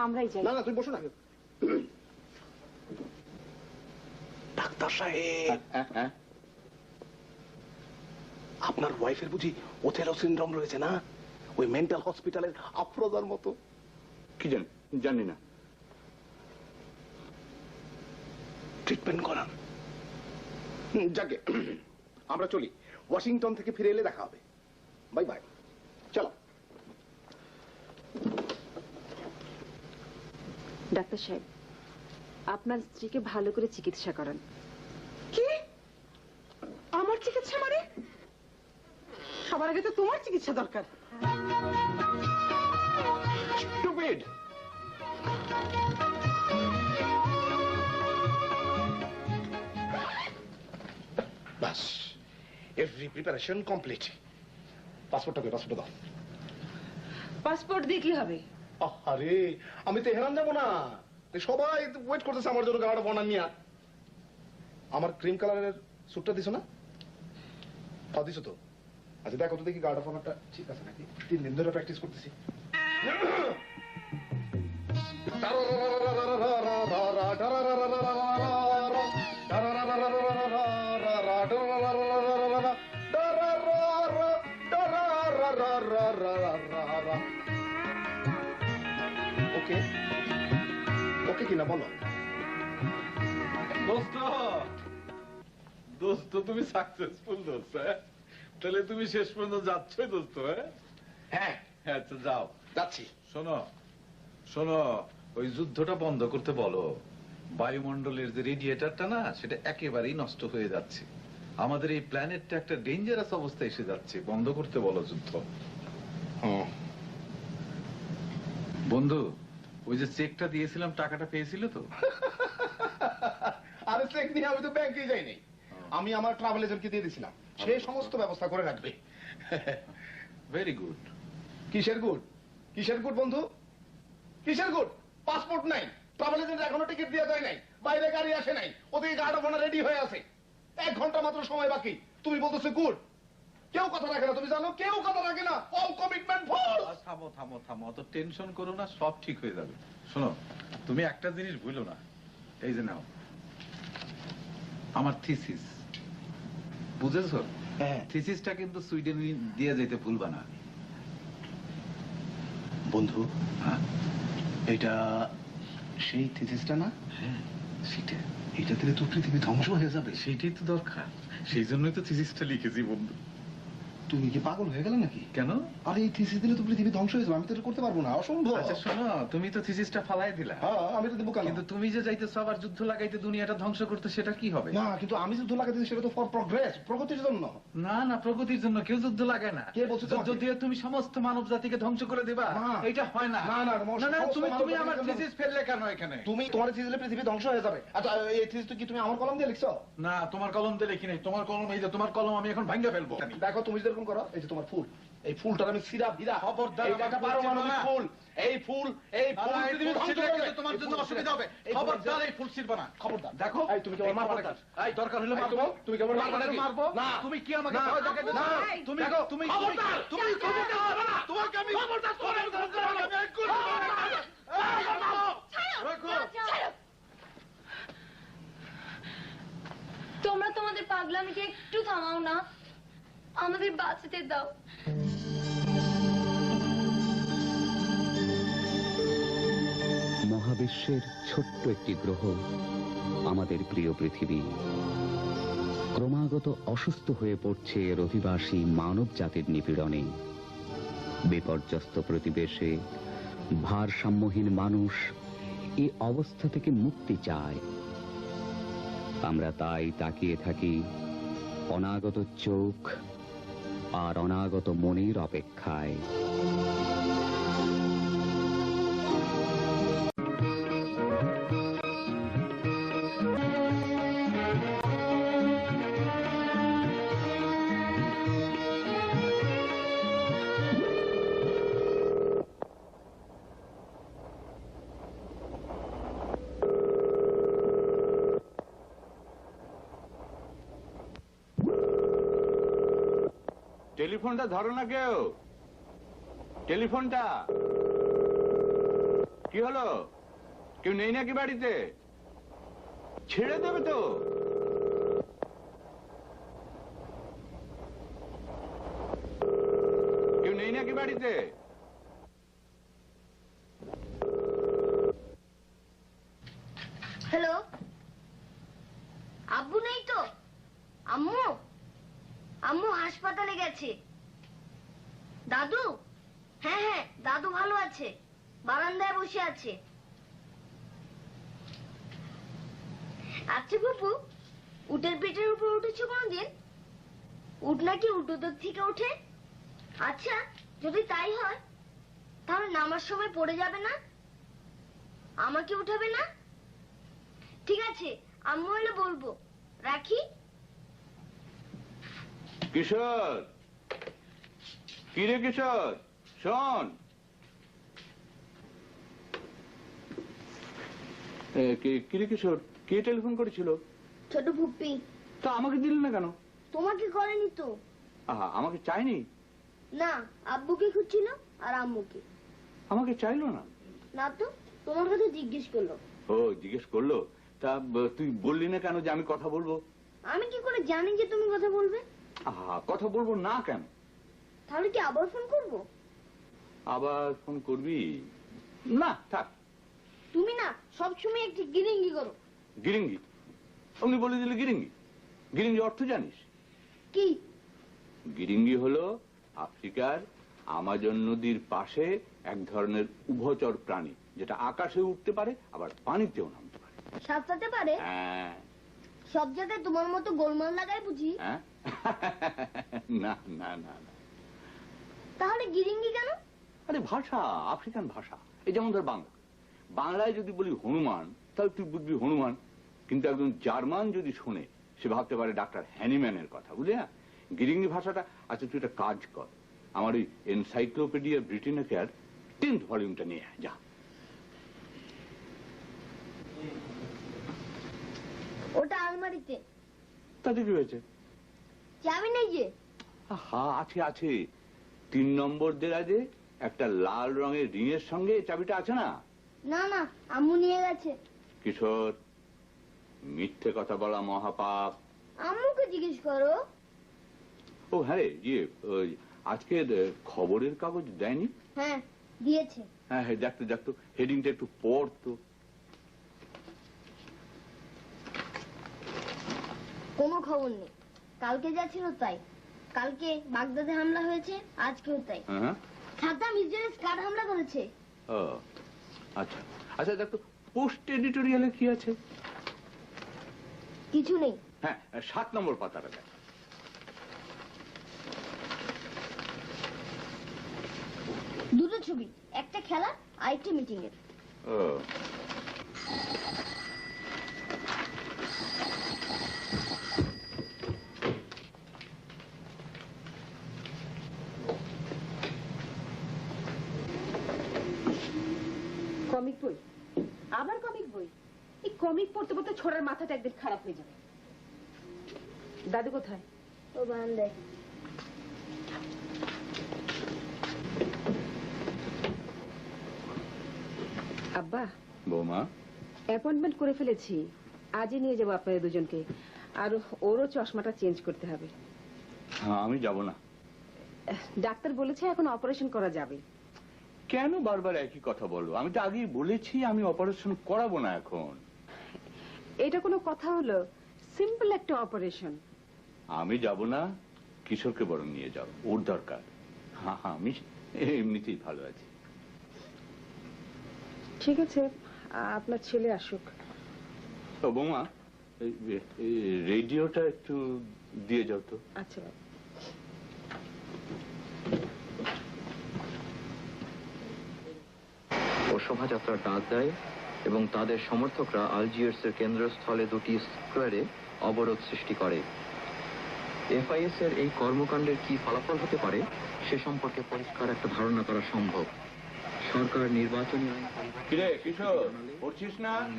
আমরাই যাই। না না, তুমি বসো না। ডাক্তার সাহেব, হ্যাঁ, আপনার ওয়াইফের বুঝি ওথেলো সিনড্রোম রয়েছে না? ওই মেন্টাল হসপিটালের আফরোজার মতো। কি জানি না। ট্রিটমেন্ট করান। যাকে আমরা চলি, ওয়াশিংটন থেকে ফিরে এলে দেখা হবে। বাই বাই, চলো। ডাক্তার সাহেব, আপনার স্ত্রীকে ভালো করে চিকিৎসা করান। কি? আমার চিকিৎসা মানে? সবার আগে তো তোমার চিকিৎসা দরকার। স্টুপিড। বাস, এভরি প্রিপারেশন কমপ্লিট। পাসপোর্টটা কই? পাসপোর্ট দাও। পাসপোর্ট দিয়ে কি হবে? আরে আমি তেহরান যাবো না, সবাই ওয়েট করতেছে আমার জন্য গাড়া বনা নিয়ে। আমার ক্রিম কালারের স্যুটটা দিছো না? তাও দিছো তো? আচ্ছা দেখো তো দেখি গার্ড অফ অনারটা ঠিক আছে নাকি। 3 দিন ধরে প্র্যাকটিস করতেছি। ওকে ওকে কিনা বলো। দোস্ত দোস্ত তুমি সাকসেসফুল দোস্ত, হ্যাঁ? তাহলে তুমি শেষ পর্যন্ত যাচ্ছই দোস্ত, হ্যাঁ? হ্যাঁ হ্যাঁ, আচ্ছা যাও। যাচ্ছি। শোনো শোনো, ওই যুদ্ধটা বন্ধ করতে বলো। বায়ুমণ্ডলের যে রেডিয়েটরটা না, সেটা একেবারেই নষ্ট হয়ে যাচ্ছে। আমাদের এই প্ল্যানেটটা একটা ডেঞ্জারাস অবস্থায় এসে যাচ্ছে, বন্ধ করতে বলো যুদ্ধ। বন্ধু, ওই যে চেকটা দিয়েছিলাম, টাকাটা পেয়েছিল তো? আরে চেক নিয়ে আমি তো ব্যাংকে যাইনি, আমি আমার ট্রাভেল এজেন্টকে দিয়ে দিয়েছিলাম, সে সমস্ত ব্যবস্থা করে রাখবে। Very good. কিসের গুড? কিসের গুড বন্ধু? কিসের গুড? পাসপোর্ট নাই, ট্রাভেল এজেন্ট এখনো টিকিট দিয়ে দেয় নাই, বাইরে গাড়ি আসে নাই, ওদিকে গার্ড অফ অনার রেডি হয়ে আছে, 1 ঘন্টা মাত্র সময় বাকি, তুমি বলতেছো গুড? কেউ কথা রাখে না, তুমি জানো কেউ কথা রাখে না, অল কমিটমেন্ট ফলস। থামো থামো থামো, অত টেনশন করো না, সব ঠিক হয়ে যাবে। শোনো, তুমি একটা জিনিস ভুলো না, এই যে নাও আমার থিসিস, বুঝেছো? হ্যাঁ থিসিসটা কিন্তু সুইডেনে দিয়ে যেতে ভুলবা না বন্ধু। হ্যাঁ, এটা সেই থিসিসটা না? হ্যাঁ সেটা। এটা দিলে তো পৃথিবী ধ্বংস হয়ে যাবে। সেইটাই তো দরকার, সেই জন্যই তো থিসিসটা লিখেছি বন্ধু। তুমি কি পাগল হয়ে গেলে নাকি? কেন? আরে এই থিসিস দিলে তো পৃথিবী ধ্বংস হয়ে যাবে, আমি তো এটা করতে পারবো না, অসম্ভব। আচ্ছা শোনো, তুমি তো থিসিসটা ফালাই দিলা। হ্যাঁ আমি তো দেবো কেন? কিন্তু তুমি যে যাইতেছো আবার যুদ্ধ লাগাইতে, দুনিয়াটা ধ্বংস করতে, সেটা কি হবে? না কিন্তু আমি যুদ্ধ লাগাতে সেটা তো ফর প্রগ্রেস, প্রগতির জন্য। না না, প্রগতির জন্য কেউ যুদ্ধ লাগায় না। কে বলছে যুদ্ধ দিয়ে তুমি সমস্ত মানব জাতিকে ধ্বংস করে দিবা? না। এটা হয় না। না না না না, সমস্ত তুমি মানব তুমি জাতির আমার জন্য। থিসিস ফেললে কেন এখানে? তুমি তোমার থিসিস দিলে পৃথিবী ধ্বংস হয়ে যাবে। আচ্ছা এই থিসিস কি তুমি আমার কলম দিয়ে লিখছো? না, তোমার কলম দিয়ে লিখি নাই। তোমার কলম, এই যে তোমার কলম, আমি এখন ভাঙা ফেলবো। দেখো তুমি যেরকম করো, এই যে তোমার ফুল, এই ফুলটার আমি সিরা ভিরা, খবরদার, এইটা একটা আমার ফুল পারমাণবিক ছিড়বা না। ফুল, এই ফুল পৃথিবী ধ্বংস ছিড়লে করবে। কিন্তু তোমার জন্য অসুবিধা হবে। খবরদার, এই ফুল ছিড়বা না। খবরদার। দেখো, এই তুমি কি আমার মারবা নাকি? এই দরকার হলে এই, মারবো। তুমি কি আমার মারবা দরকার হলে নাকি? মারবো। না। তুমি কি আমাকে না। ভয় দেখাতে না। চাও? তুমি দেখো, তুমি খবরদার। তুমি খবরদার হবে না। তোমাকে আমি খবরদার তোমাকে আমি একটু রাখো। তোমরা তোমাদের পাগলামিকে একটু থামাও না, আমাদের বাঁচাতে দাও। মহাবিশ্বের ছোট্ট একটি গ্রহ আমাদের প্রিয় পৃথিবী ক্রমাগত অসুস্থ হয়ে পড়ছে এর অধিবাসী মানব জাতির নিপীড়নে। বিপর্যস্ত প্রতিবেশে ভারসাম্যহীন মানুষ এই অবস্থা থেকে মুক্তি চায়। আমরা তাই তাকিয়ে থাকি অনাগত চোখ আর অনাগত মনের অপেক্ষায়। টেলিফোনটা ধরো না কেউ, টেলিফোনটা। কি হলো, কেউ নেই নাকি বাড়িতে? ছেড়ে দেবে তো। কেউ নেই নাকি বাড়িতে? হ্যালো, আব্বু নেই তো? আম্মু, আম্মু হাসপাতালে গেছে। দাদু, হ্যাঁ হ্যাঁ দাদু ভালো আছে, বারান্দায় বসে আছে। আচ্ছা বাবু, উটের পেটের উপর উঠেছো কোনদিন? উট নাকি উল্টোদের থেকে ওঠে? আচ্ছা যদি তাই হয় তাহলে নামার সময় পড়ে যাবে না? আমাকে উঠাবে না? ঠিক আছে, আম্মু হলে বলবো। রাখি। কিশোর, কিরে কিশোর, শোন। কিরে কিশোর, কে টেলিফোন করেছিল? ছোট ফুপ্পি। তা আমাকে দিলি না কেন? তোমাকে করেনি তো। আহা, আমাকে চাইনি? না, আব্বুকে খুঁজছিল আর আম্মুকে। আমাকে চাইলো না? না তো, তোমার কথা জিজ্ঞেস করলো। ও জিজ্ঞেস করলো? তা তুই বললি না কেন যে আমি কথা বলবো? আমি কি করে জানি যে তুমি কথা বলবে? কথা বলবো না কেন? তাহলে কি আবার ফোন করব? আবার ফোন করবি না? থাক। তুমি না সবসময় একটু গিরিঙ্গি করো। গিরিঙ্গি? অমনি বলে দিলে গিরিঙ্গি? গিরিঙ্গি অর্থ জানিস? কি? গিরিঙ্গি হলো আফ্রিকার আমাজন নদীর পাশে এক ধরনের উভচর প্রাণী, যেটা আকাশে উঠতে পারে আবার পানিতেও নামতে পারে। সাঁতরাতে পারে? হ্যাঁ। সব জায়গায় তোমার মতো গোলমাল লাগায় বুঝি? হ্যাঁ? না না না না। তাহলে গিরিঙ্গি কেন? আরে ভাষা, আফ্রিকান ভাষা। এই যেমন ধর বাংলা, বাংলায় যদি বলি হনুমান তাহলে তুই বুঝবি হনুমান, কিন্তু একজন জার্মান যদি শুনে সে ভাবতে পারে ডাক্তার হ্যানিম্যানের কথা, বুঝলি না? গিরিঙ্গি ভাষাটা। আচ্ছা তুই একটা কাজ কর, আমার ওই এনসাইক্লোপিডিয়া ব্রিটানিকার 10th ভলিউমটা নিয়ে আয়, যা। ওটা আলমারিতে। তাতে কি হয়েছে? চাবি নেই যে? হ্যাঁ আছে আছে, 3 নম্বর দেরাজে একটা লাল রঙের রিংয়ের সঙ্গে চাবিটা আছে না? না না, আম্মু নিয়ে গেছে। কিশোর, মিথ্যে কথা বলা মহাপাপ। আম্মুকে জিজ্ঞেস করো। ও হ্যাঁ রে, ওই আজকের খবরের কাগজ দেয়নি? হ্যাঁ দিয়েছে। হ্যাঁ হ্যাঁ, দেখতো দেখতো, হেডিংটা একটু পড়তো। কোনো খবর নেই। কালকে যা ছিল তাই। কালকে বাগদাদে হামলা হয়েছে, আজকেও তাই। হ্যাঁ। সাদ্দাম ইসরায়েলের স্কাড হামলা করেছে। ও আচ্ছা আচ্ছা, দেখতো পোস্ট এডিটোরিয়ালে কি আছে? কিছু নেই। হ্যাঁ, 7 নম্বর পাতাটা দেখ। দুটো ছবি, একটা খেলা আর একটা মিটিং এর। ও কমিক বই? আবার কমিক বই? এই কমিক পড়তে পড়তে ছোড়ার মাথাটা একদিন খারাপ হয়ে যাবে। দাদু কোথায়? ও বারান্দায়। আব্বা, বৌমা, অ্যাপয়েন্টমেন্ট করে ফেলেছি। আজই নিয়ে যাবো আপনাদের দুজনকে। আর ওরও চশমাটা চেঞ্জ করতে হবে। হ্যাঁ আমি যাব না। ডাক্তার বলেছে এখন অপারেশন করা যাবে। কেন বারবার একই কথা বলো? আমি তো আগেই বলেছি আমি অপারেশন করাবো না এখন। এটা কোনো কথা হলো? সিম্পল একটা অপারেশন। আমি যাব না, কিশোরকে বরং নিয়ে যাও, ওর দরকার। হ্যাঁ হ্যাঁ, আমি এমনিতেই ভালো আছি। ঠিক আছে, আপনার ছেলে আসুক। ও বৌমা, রেডিওটা একটু দিয়ে যাও তো। আচ্ছা বাবা। ও শোভাযাত্রার ডাক দেয় এবং তাদের সমর্থকরা আলজিয়ার্সের কেন্দ্রস্থলে দুটি স্কোয়ারে অবরোধ সৃষ্টি করে। এফআইএস এর এই কর্মকাণ্ডের কি ফলাফল হতে পারে সে সম্পর্কে পরিষ্কার একটা ধারণা করা সম্ভব। সরকার নির্বাচনী আইন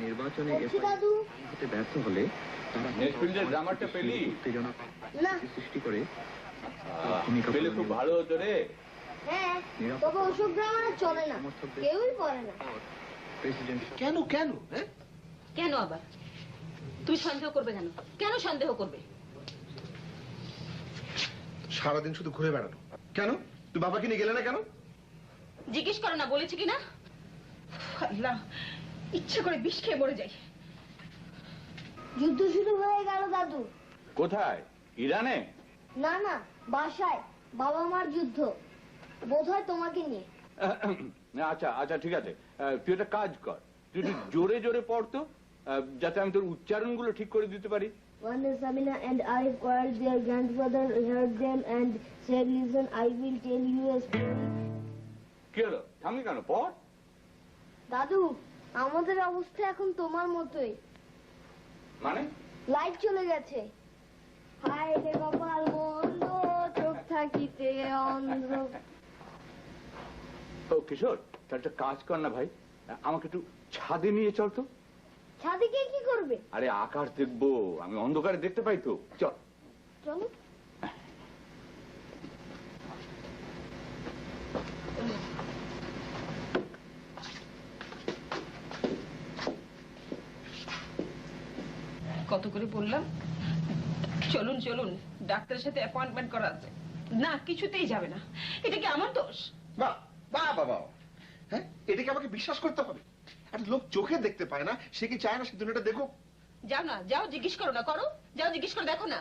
নির্বাচনে হতে ব্যর্থ হলে উত্তেজনা সৃষ্টি করে খুব ভালো হতো রে। হ্যাঁ, তবে ওসব গ্রামারে চলে না, কেউই পড়ে না। কেন কেন? কেন আবার? তুমি সন্দেহ করবে কেন? কেন সন্দেহ করবে? সারাদিন শুধু ঘুরে বেড়ানো। কেন তুই বাবাকে নিয়ে গেলে না কেন? জিজ্ঞেস করো না, বলেছি কিনা? আল্লাহ, ইচ্ছে করে বিষ খেয়ে মরে যাই। যুদ্ধ শুরু হয়ে গেল দাদু। কোথায়? ইরানে? না না, বাসায় বাবা মার যুদ্ধ, বোধহয় তোমাকে নিয়ে। আচ্ছা আচ্ছা ঠিক আছে, তুই একটা কাজ কর, তুই একটু জোরে জোরে পড়তো, যাতে আমি তোর উচ্চারণগুলো ঠিক করে দিতে পারি। One day Samina and Arif quarreled. Their grandfather heard them and said, "Listen, I will tell you a story." কি হলো? থামলি কেন? পড়। দাদু, আমাদের অবস্থা এখন তোমার মতোই। মানে? লাইট চলে গেছে। হায় রে কপাল মন্দ, চোখ থাকিতে অন্ধ। ও কিশোর, তার একটা কাজ কর না ভাই, আমাকে একটু ছাদে নিয়ে চল তো। ছাদে গিয়ে কি করবে? আরে আকাশ দেখবো, আমি অন্ধকারে দেখতে পাই তো, চল। চলো। করে বললাম চলুন চলুন ডাক্তারের সাথে অ্যাপয়েন্টমেন্ট করা আছে, না কিছুতেই যাবে না। এটা কি আমার দোষ? বাহ বাহ বাবা, হ্যাঁ এটাকে আমাকে বিশ্বাস করতে হবে? একটা লোক চোখে দেখতে পায় না, সে কি চায় না সে দুনিয়াটা দেখো? যাও না, যাও জিজ্ঞেস করো না, করো যাও জিজ্ঞেস করে দেখো না।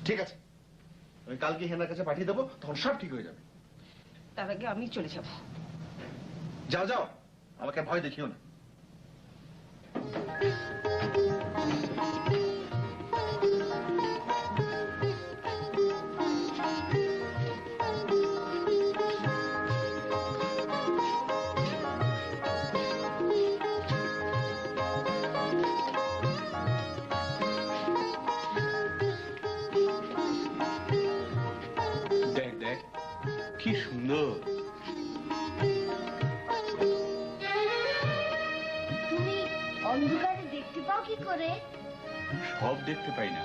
ঠিক আছে, আমি কালকে হেনার কাছে পাঠিয়ে দেবো, তখন সব ঠিক হয়ে যাবে। তার আগে আমি চলে যাব। যাও যাও, আমাকে ভয় দেখিও না। দেখ দেখ কি সুন্দর। তুমি অন্ধকারে দেখতে পাও কি করে? সব দেখতে পাই না,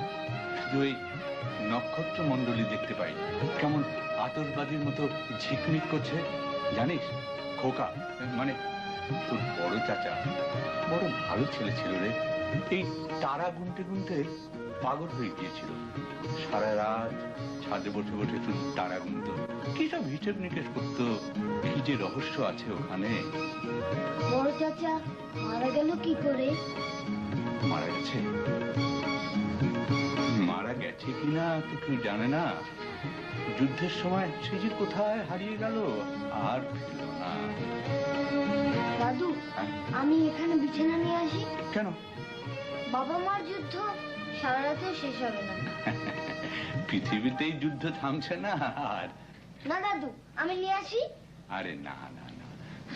শুধু ওই নক্ষত্র মন্ডলী দেখতে পাই, কেমন আতশবাজির মতো ঝিকমিক করছে। জানিস খোকা, মানে তোর বড় চাচা বড় ভালো ছেলে ছিল রে। এই তারা গুনতে গুনতে পাগল হয়ে গিয়েছিল। সারা রাত ছাদে বসে বসে তুই তারা গুনতো, কি সব হিসেব নিকেশ করতো, কি যে রহস্য আছে ওখানে। বড় চাচা মারা গেল কি করে? মারা গেছে? মারা গেছে কিনা তো কেউ জানে না। যুদ্ধের সময় সে যে কোথায় হারিয়ে গেল আর ফিরল না। দাদু আমি এখানে বিছানা নিয়ে আসি। কেন? বাবা মার যুদ্ধ সারা রাতেও শেষ হবে না। পৃথিবীতেই যুদ্ধ থামছে না। আর না দাদু আমি নিয়ে আসি। আরে না না না,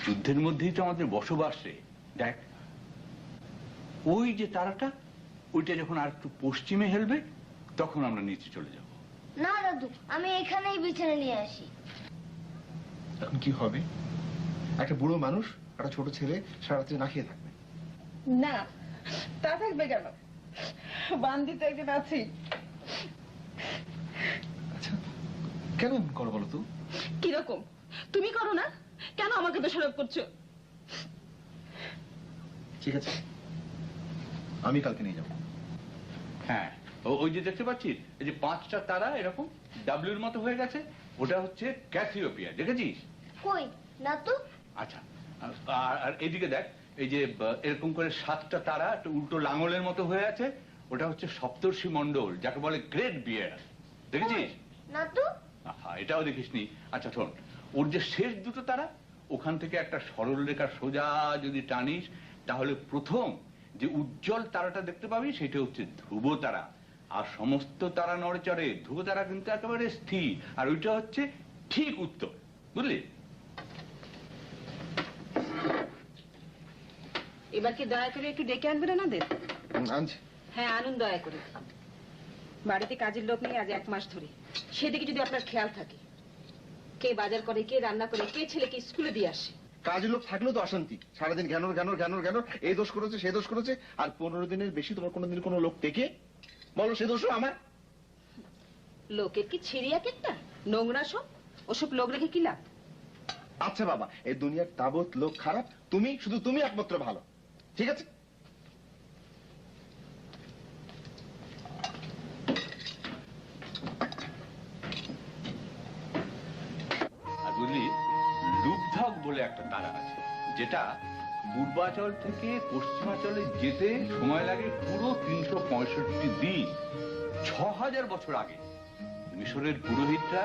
যুদ্ধের মধ্যেই তো আমাদের বসবাস রে। দেখ ওই যে তারাটা, ওইটা যখন আর একটু পশ্চিমে হেলবে তখন আমরা নিচে চলে যাব। না দাদু আমি এখানেই বিছানা নিয়ে আসি। এখন কি হবে? একটা বুড়ো মানুষ একটা ছোট ছেলে সারা রাত্রি না খেয়ে থাকবে। না তা থাকবে কেন, বান্দি তো একজন আছে। আচ্ছা কেন এমন করো বলো তো? কিরকম? তুমি করো না কেন, আমাকে দোষারোপ করছো? ঠিক আছে আমি কালকে নিয়ে যাবো। হ্যাঁ ওই যে দেখতে পাচ্ছিস এই যে 5টা তারা এরকম ডাব্লিউর মতো হয়ে গেছে, ওটা হচ্ছে ক্যাসিওপিয়া, দেখেছিস? কই না তো। আচ্ছা আর এদিকে দেখ, এই যে এরকম করে 7টা তারা একটা উল্টো লাঙলের মতো হয়ে আছে, ওটা হচ্ছে সপ্তর্ষি মণ্ডল, যাকে বলে গ্রেট বিয়ার, দেখেছিস? না তো। হ্যাঁ এটাও দেখিসনি। আচ্ছা শোন, ওর যে শেষ দুটো তারা, ওখান থেকে একটা সরল রেখা সোজা যদি টানিস তাহলে প্রথম যে উজ্জ্বল তারাটা দেখতে পাবি সেটা হচ্ছে ধ্রুব তারা। আর সমস্ত তারা নড়ে চড়ে, ধ্রুব তারা কিন্তু একেবারে স্থির, আর ওইটা হচ্ছে ঠিক উত্তর, বুঝলি? এবার কি দয়া করে একটু ডেকে আনবেন ওনাদের? আনছি। হ্যাঁ আনুন দয়া করে। বাড়িতে কাজের লোক নেই আজ 1 মাস ধরে, সেদিকে যদি আপনার খেয়াল থাকে। কে বাজার করে, কে রান্না করে, কে ছেলেকে স্কুলে দিয়ে আসে। কাজের লোক থাকলেও তো অশান্তি, সারাদিন জ্ঞানর জ্ঞানর জ্ঞানর জ্ঞানর, এই দোষ করেছে সেই দোষ করেছে। আর 15 দিনের বেশি তোমার কোনোদিন কোনো লোক টেকে বলো সে দোষও আমার। লোকের কি ছিড়িয়া কেটটা নোংরা সব, ওসব লোক রেখে কি লাভ? আচ্ছা বাবা, এই দুনিয়ার তাবৎ লোক খারাপ, তুমি শুধু তুমি একমাত্র ভালো, ঠিক আছে? আর বুঝলি লুব্ধক বলে একটা তারা আছে, যেটা পূর্বাচল থেকে পশ্চিমাচলে যেতে সময় লাগে পুরো 365 দিন। 6000 বছর আগে মিশরের পুরোহিতরা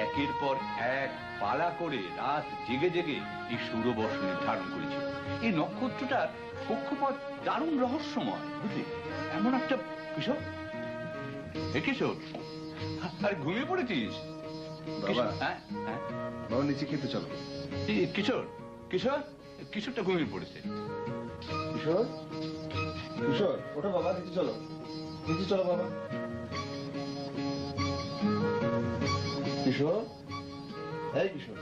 একের পর এক পালা করে রাত জেগে জেগে এই সৌরবর্ষ নির্ধারণ করেছিল। এই নক্ষত্রটার কক্ষপথ দারুণ রহস্যময়, বুঝলি? এমন একটা বিষয়। কিশোর, আর ঘুমিয়ে পড়েছিস? বাবা হ্যাঁ হ্যাঁ বাবা নিচে খেতে চলো। কিশোর কিশোর কিশোরটা ঘুমিয়ে পড়েছে। কিশোর কিশোর ওঠো বাবা, নিচে চলো, নিচে চলো বাবা। কিশোর, এই কিশোর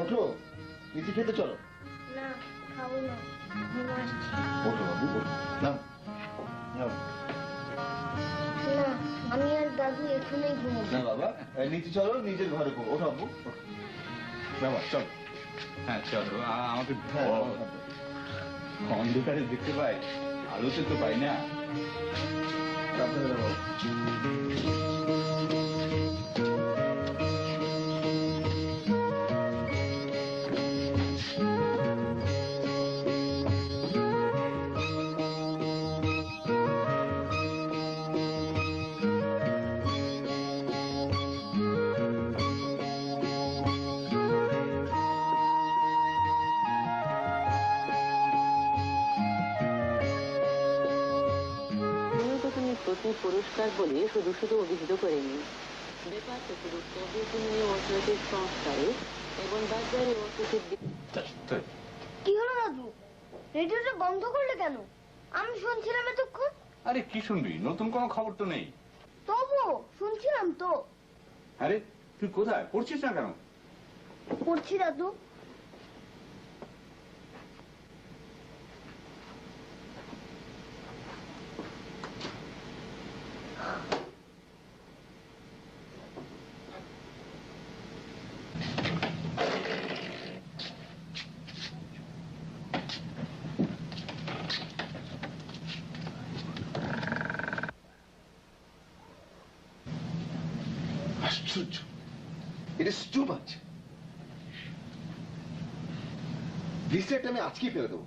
ওঠো, নিচে খেতে চলো। না খাবো না, ঘুম আসছে। ওঠো বাবু, ওঠো। নাও নাও। না আমি আর দাদু এখানেই ঘুমোবো। না বাবা, এই নিচে চলো, নিজের ঘরে ঘুমো। ওঠো বাবু, ওঠো। বাবা চলো। হ্যাঁ চলো, আমাকে হ্যাঁ, অন্ধকারে দেখতে পাই আলোতে তো পাই না। প্রতি পুরস্কার বলে শুধু শুধু অভিহিত করেনি। ব্যাপারটা শুধু প্রয়োজনীয় অর্থনৈতিক সংস্কারে এবং বাজারে অর্থনৈতিক। কি হলো দাদু, রেডিওটা বন্ধ করলে কেন? আমি শুনছিলাম এতক্ষণ। আরে কি শুনবি, নতুন কোনো খবর তো নেই। তবু শুনছিলাম তো। আরে তুই কোথায় পড়ছিস না কেন? পড়ছি দাদু। আশ্চর্য, it is too much. Reset আমি আজকেই ফেলে দেবো।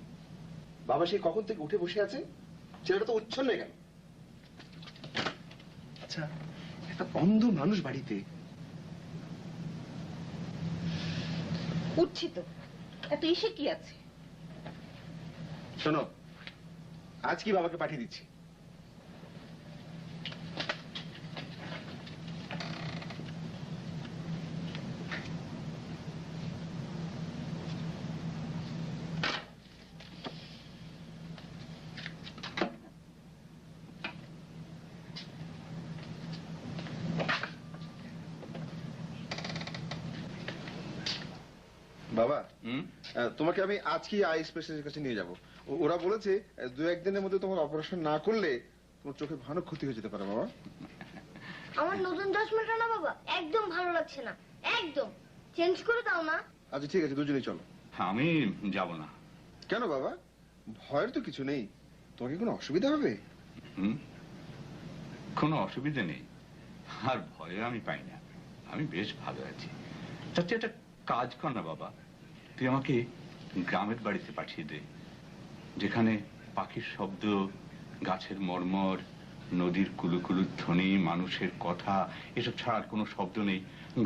বাবা সেই কখন থেকে উঠে বসে আছে, ছেলেটা তো উচ্ছন্নে কেন? আচ্ছা, একটা অন্ধ মানুষ বাড়িতে। উঠছি তো, এত এসে কি আছে? শোনো, আজ কি বাবাকে পাঠিয়ে দিচ্ছি। বাবা, তোমাকে আমি আজকে আই স্পেশালিস্টের কাছে নিয়ে যাব। ওরা বলেছে 2-1 দিনের মধ্যে তোমার অপারেশন না করলে তোমার চোখে ভয়ানক ক্ষতি হয়ে যেতে পারে। বাবা, আমার নতুন চশমাটা না বাবা একদম ভালো লাগছে না, একদম চেঞ্জ করে দাও না। আচ্ছা ঠিক আছে, দুজনেই চলো। আমি যাব না। কেন বাবা? ভয়ের তো কিছু নেই। তোমার কি কোনো অসুবিধা হবে? কোনো অসুবিধা নেই, আর ভয় আমি পাই না। আমি বেশ ভালো আছি। তার চেয়ে একটা কাজ কর না বাবা, তুই আমাকে গ্রামের বাড়িতে পাঠিয়ে দে, যেখানে পাখির শব্দ, গাছের মর্মর, নদীর কুলুকুলু ধ্বনি, মানুষের কথা, এসব ছাড়া আর কোনো শব্দ নেই।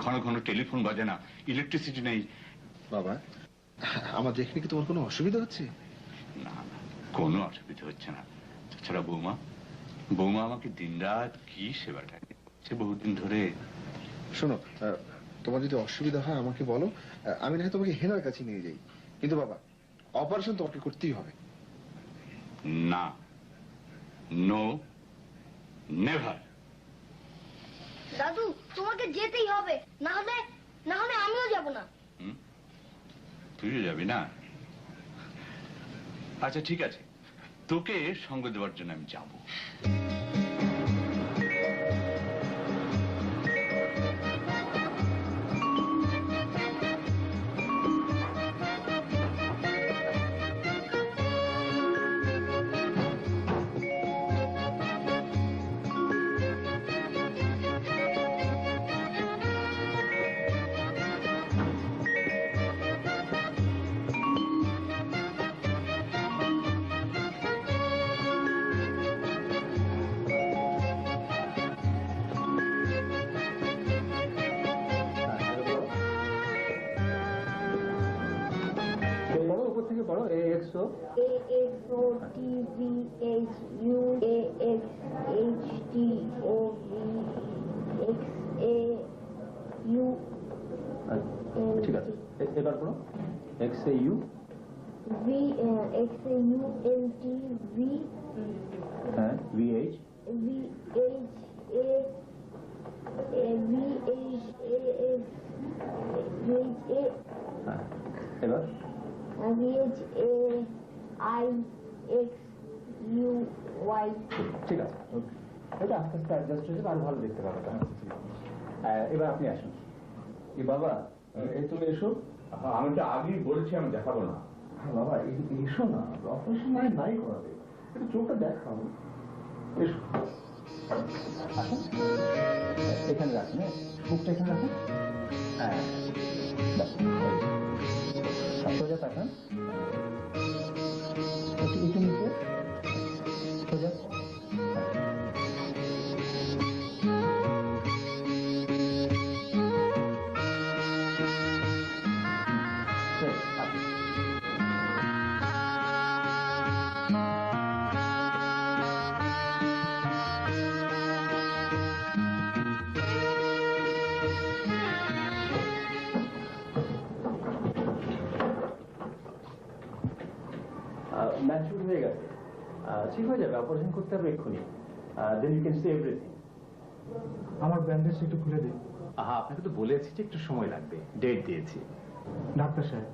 ঘন ঘন টেলিফোন বাজে না, ইলেকট্রিসিটি নেই। বাবা, আমার এখানে কি তোমার কোনো অসুবিধা হচ্ছে? না না, কোনো অসুবিধা হচ্ছে না। তাছাড়া বৌমা বৌমা আমাকে দিনরাত কি সেবাটা করছে বহুদিন ধরে। শোনো, তোমার যদি অসুবিধা হয় আমাকে বলো, আমি না তোমাকে হেনার কাছে নিয়ে যাই। কিন্তু বাবা, অপারেশন তোমাকে করতেই হবে। না, নো, নেভার। দাদু, তোমাকে যেতেই হবে, না হলে আমিও যাব না। তুইও যাবি না? আচ্ছা ঠিক আছে, তোকে সঙ্গ দেওয়ার জন্য আমি যাব। ঠিক আছে, এবার পড়ো। XAU VXAULT V হ্যাঁ VH এবার VHAIXUY। ঠিক আছে, এটা আস্তে আস্তে অ্যাডজাস্ট হয়ে যাবে, আর ভালো দেখতে পাবে। এবার আপনি আসুন। বাবা, এই তুমি এসো। আমি তো আগেই বলেছি আমি দেখাবো না। বাবা এসো না, অপারেশন মানে নাই করাবে। একটু চোখটা দেখাও। এসো, আসুন, এখানে রাখুন, হ্যাঁ, মুখটা এখানে রাখুন। হ্যাঁ, সোজা তাকান, একটু নিচে, সোজা। ম্যাচুর হয়ে গেছে, ঠিক হয়ে যাবে, অপারেশন করতে হবে এক্ষুনি, then you can see everything. আমার ব্যান্ডেজ একটু খুলে দিন। আপনাকে তো বলেছি যে একটু সময় লাগবে, ডেট দিয়েছি। ডাক্তার সাহেব,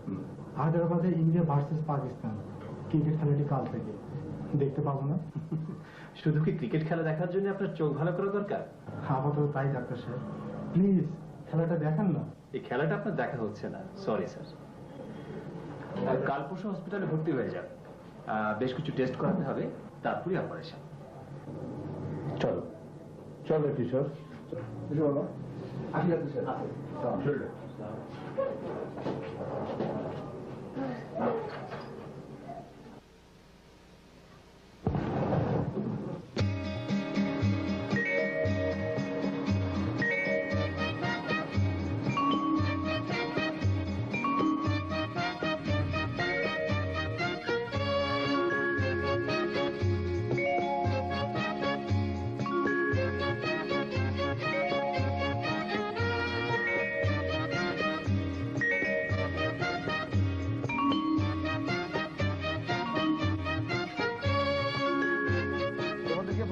হায়দ্রাবাদে ইন্ডিয়া ভার্সেস পাকিস্তান ক্রিকেট খেলাটি কাল থেকে, দেখতে পাবো না? শুধু কি ক্রিকেট খেলা দেখার জন্য আপনার চোখ ভালো করা দরকার? আপাতত তাই ডাক্তার সাহেব, প্লিজ খেলাটা দেখান না। এই খেলাটা আপনার দেখা হচ্ছে না, সরি স্যার। কাল পরশু হসপিটালে ভর্তি হয়ে যান, বেশ কিছু টেস্ট করাতে হবে, তারপরে অপারেশন। চলো চলো কিশোর, বাবা আসি ডাক্তার সাহেব।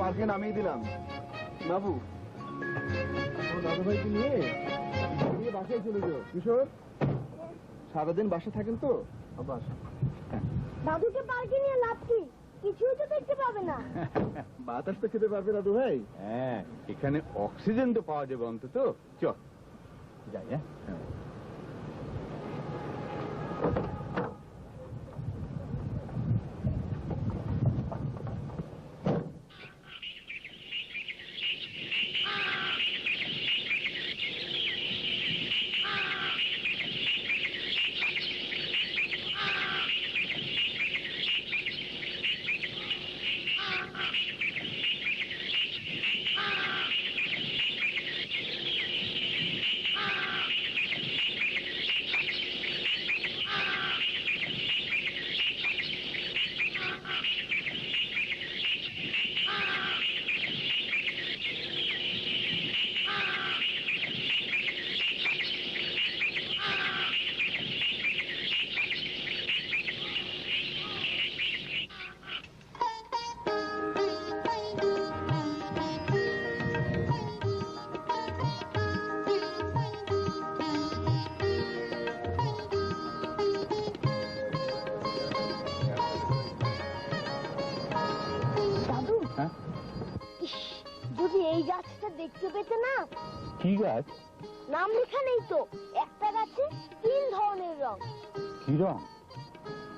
পার্কে নামিয়ে দিলাম বাবু, দাদু ভাইকে নিয়ে বাসায় চলে যাও। কিশোর সারাদিন বাসা থাকেন তো? দাদুকে পার্কে নিয়ে লাভ কি? কিছুই তো দেখতে পাবে না। বাতাস তো খেতে পারবে দাদু ভাই। হ্যাঁ, এখানে অক্সিজেন তো পাওয়া যাবে অন্তত। চল যাই। হ্যাঁ, যদি এই গাছটা দেখতে পেতে না। কি গাছ? নাম লেখা নেই তো, একটা গাছে 3 ধরনের রং। কি রং?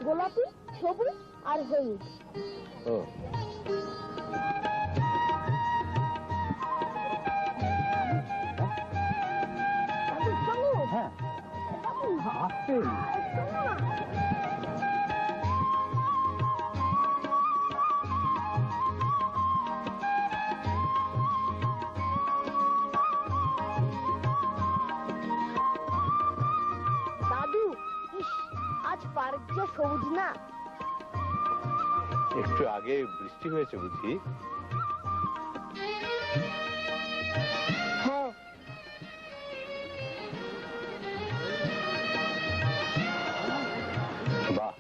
গোলাপি, সবুজ আর হলুদ। ও, হ্যাঁ আসছে। দাদু, আজ পার্ক যে সবুজ না। একটু আগে বৃষ্টি হয়েছে বুঝি? হ্যাঁ। বাহ,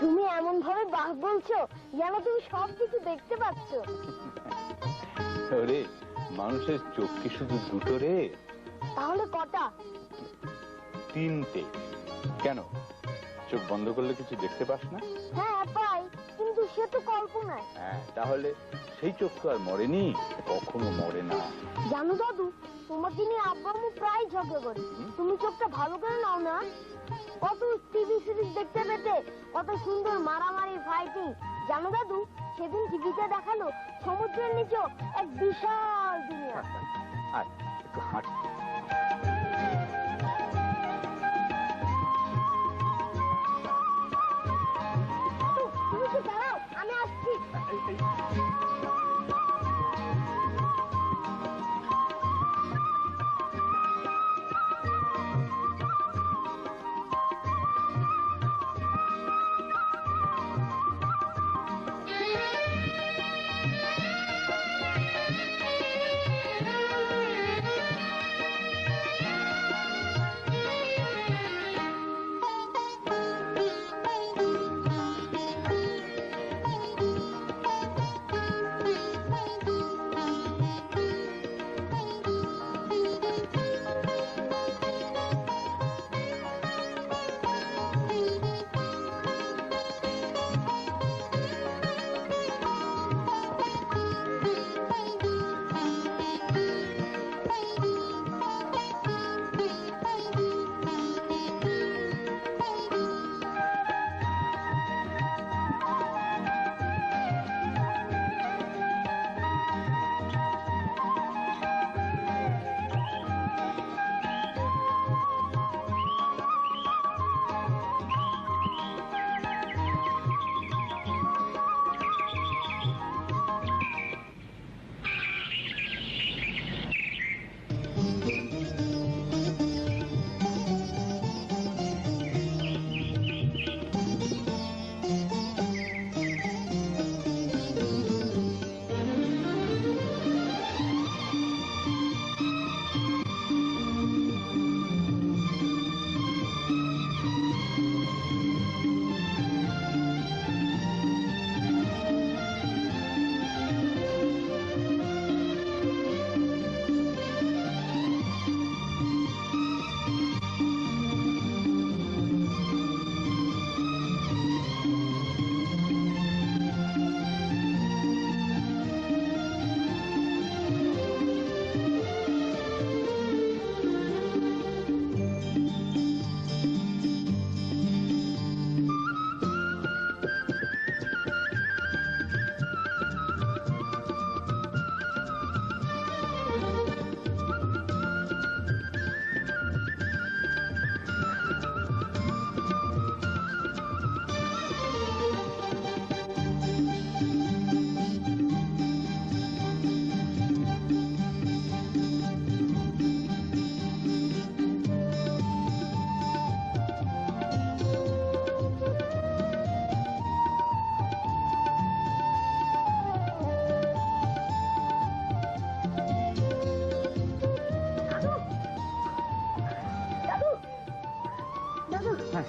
তুমি এমন ভাবে বাহ বলছো যেন তুমি সব কিছু দেখতে পাচ্ছ। ওরে, মানুষের চোখ কি শুধু দুটো রে? তাহলে কটা? 3টে। কেন, চোখ বন্ধ করলে কিছু দেখতে পাস না? হ্যাঁ পাই, কিন্তু সে তো কল্পনায়। হ্যাঁ, তাহলে সেই চোখ তো আর মরেনি, কখনো মরে না। জানো দাদু, তোমাকে নিয়ে আব্বা আম্মু প্রায় ঝগড়া করে। তুমি চোখটা ভালো করে নাও না। কত টিভি সিরিজ দেখতে পেতে, কত সুন্দর মারামারি ফাইটিং। জানো দাদু, সেদিন টিভিতে দেখালো সমুদ্রের নিচেও এক বিশাল দুনিয়া। আর একটু হাঁট। তুমি কি দাঁড়াও, আমি আসছি।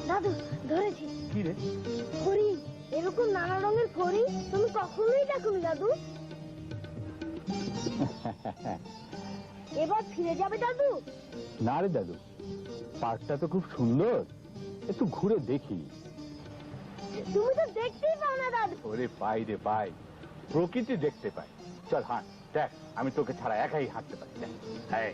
দাদু ধরেছি। কি রে? হরিণ, এরকম নানা রঙের হরিণ তুমি কখনোই দেখোনি দাদু। এবার ফিরে যাবে দাদু? না রে দাদু, পার্কটা তো খুব সুন্দর, একটু ঘুরে দেখি। তুমি তো দেখতেই পাও না দাদু। ওরে পাই রে পাই, প্রকৃতি দেখতে পাই। চল হাঁট, দেখ আমি তোকে ছাড়া একাই হাঁটতে পারি। হ্যাঁ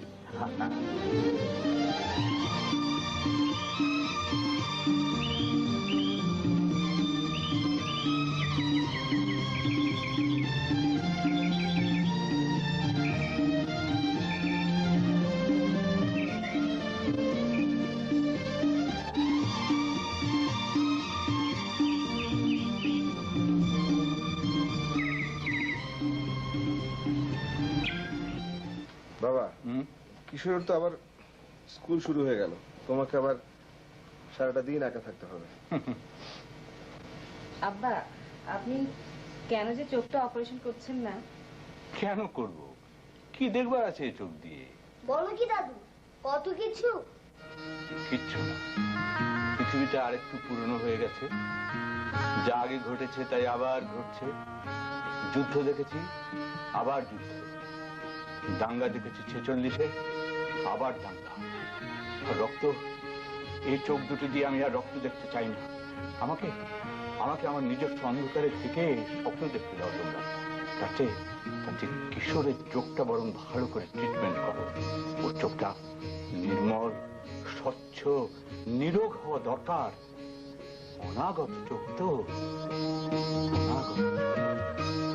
বাবা, কিশোরের তো আবার স্কুল শুরু হয়ে গেল, তোমাকে আবার সারাটা দিন একা থাকতে হবে। আব্বা, আপনি কেন যে চোখটা অপারেশন করছেন না? কেন করব? কি দেখবার আছে এই চোখ দিয়ে? বলো কি দাদু, কত কিছু। কিচ্ছু না, পৃথিবীটা আরেকটু পুরনো হয়ে গেছে। যা আগে ঘটেছে তাই আবার ঘটছে। যুদ্ধ দেখেছি, আবার যুদ্ধ। দাঙ্গা দেখেছি 46-এ, আবার দাঙ্গা। রক্ত, এই চোখ দুটো দিয়ে আমি আর রক্ত দেখতে চাই না। আমাকে আমাকে আমার নিজস্ব অন্ধকারের থেকে স্বপ্ন দেখতে দাও তোমরা। তার চেয়ে কিশোরের চোখটা বরং ভালো করে ট্রিটমেন্ট করো। ওর চোখটা নির্মল, স্বচ্ছ, নিরোগ হওয়া দরকার। অনাগত চোখ তো, অনাগত।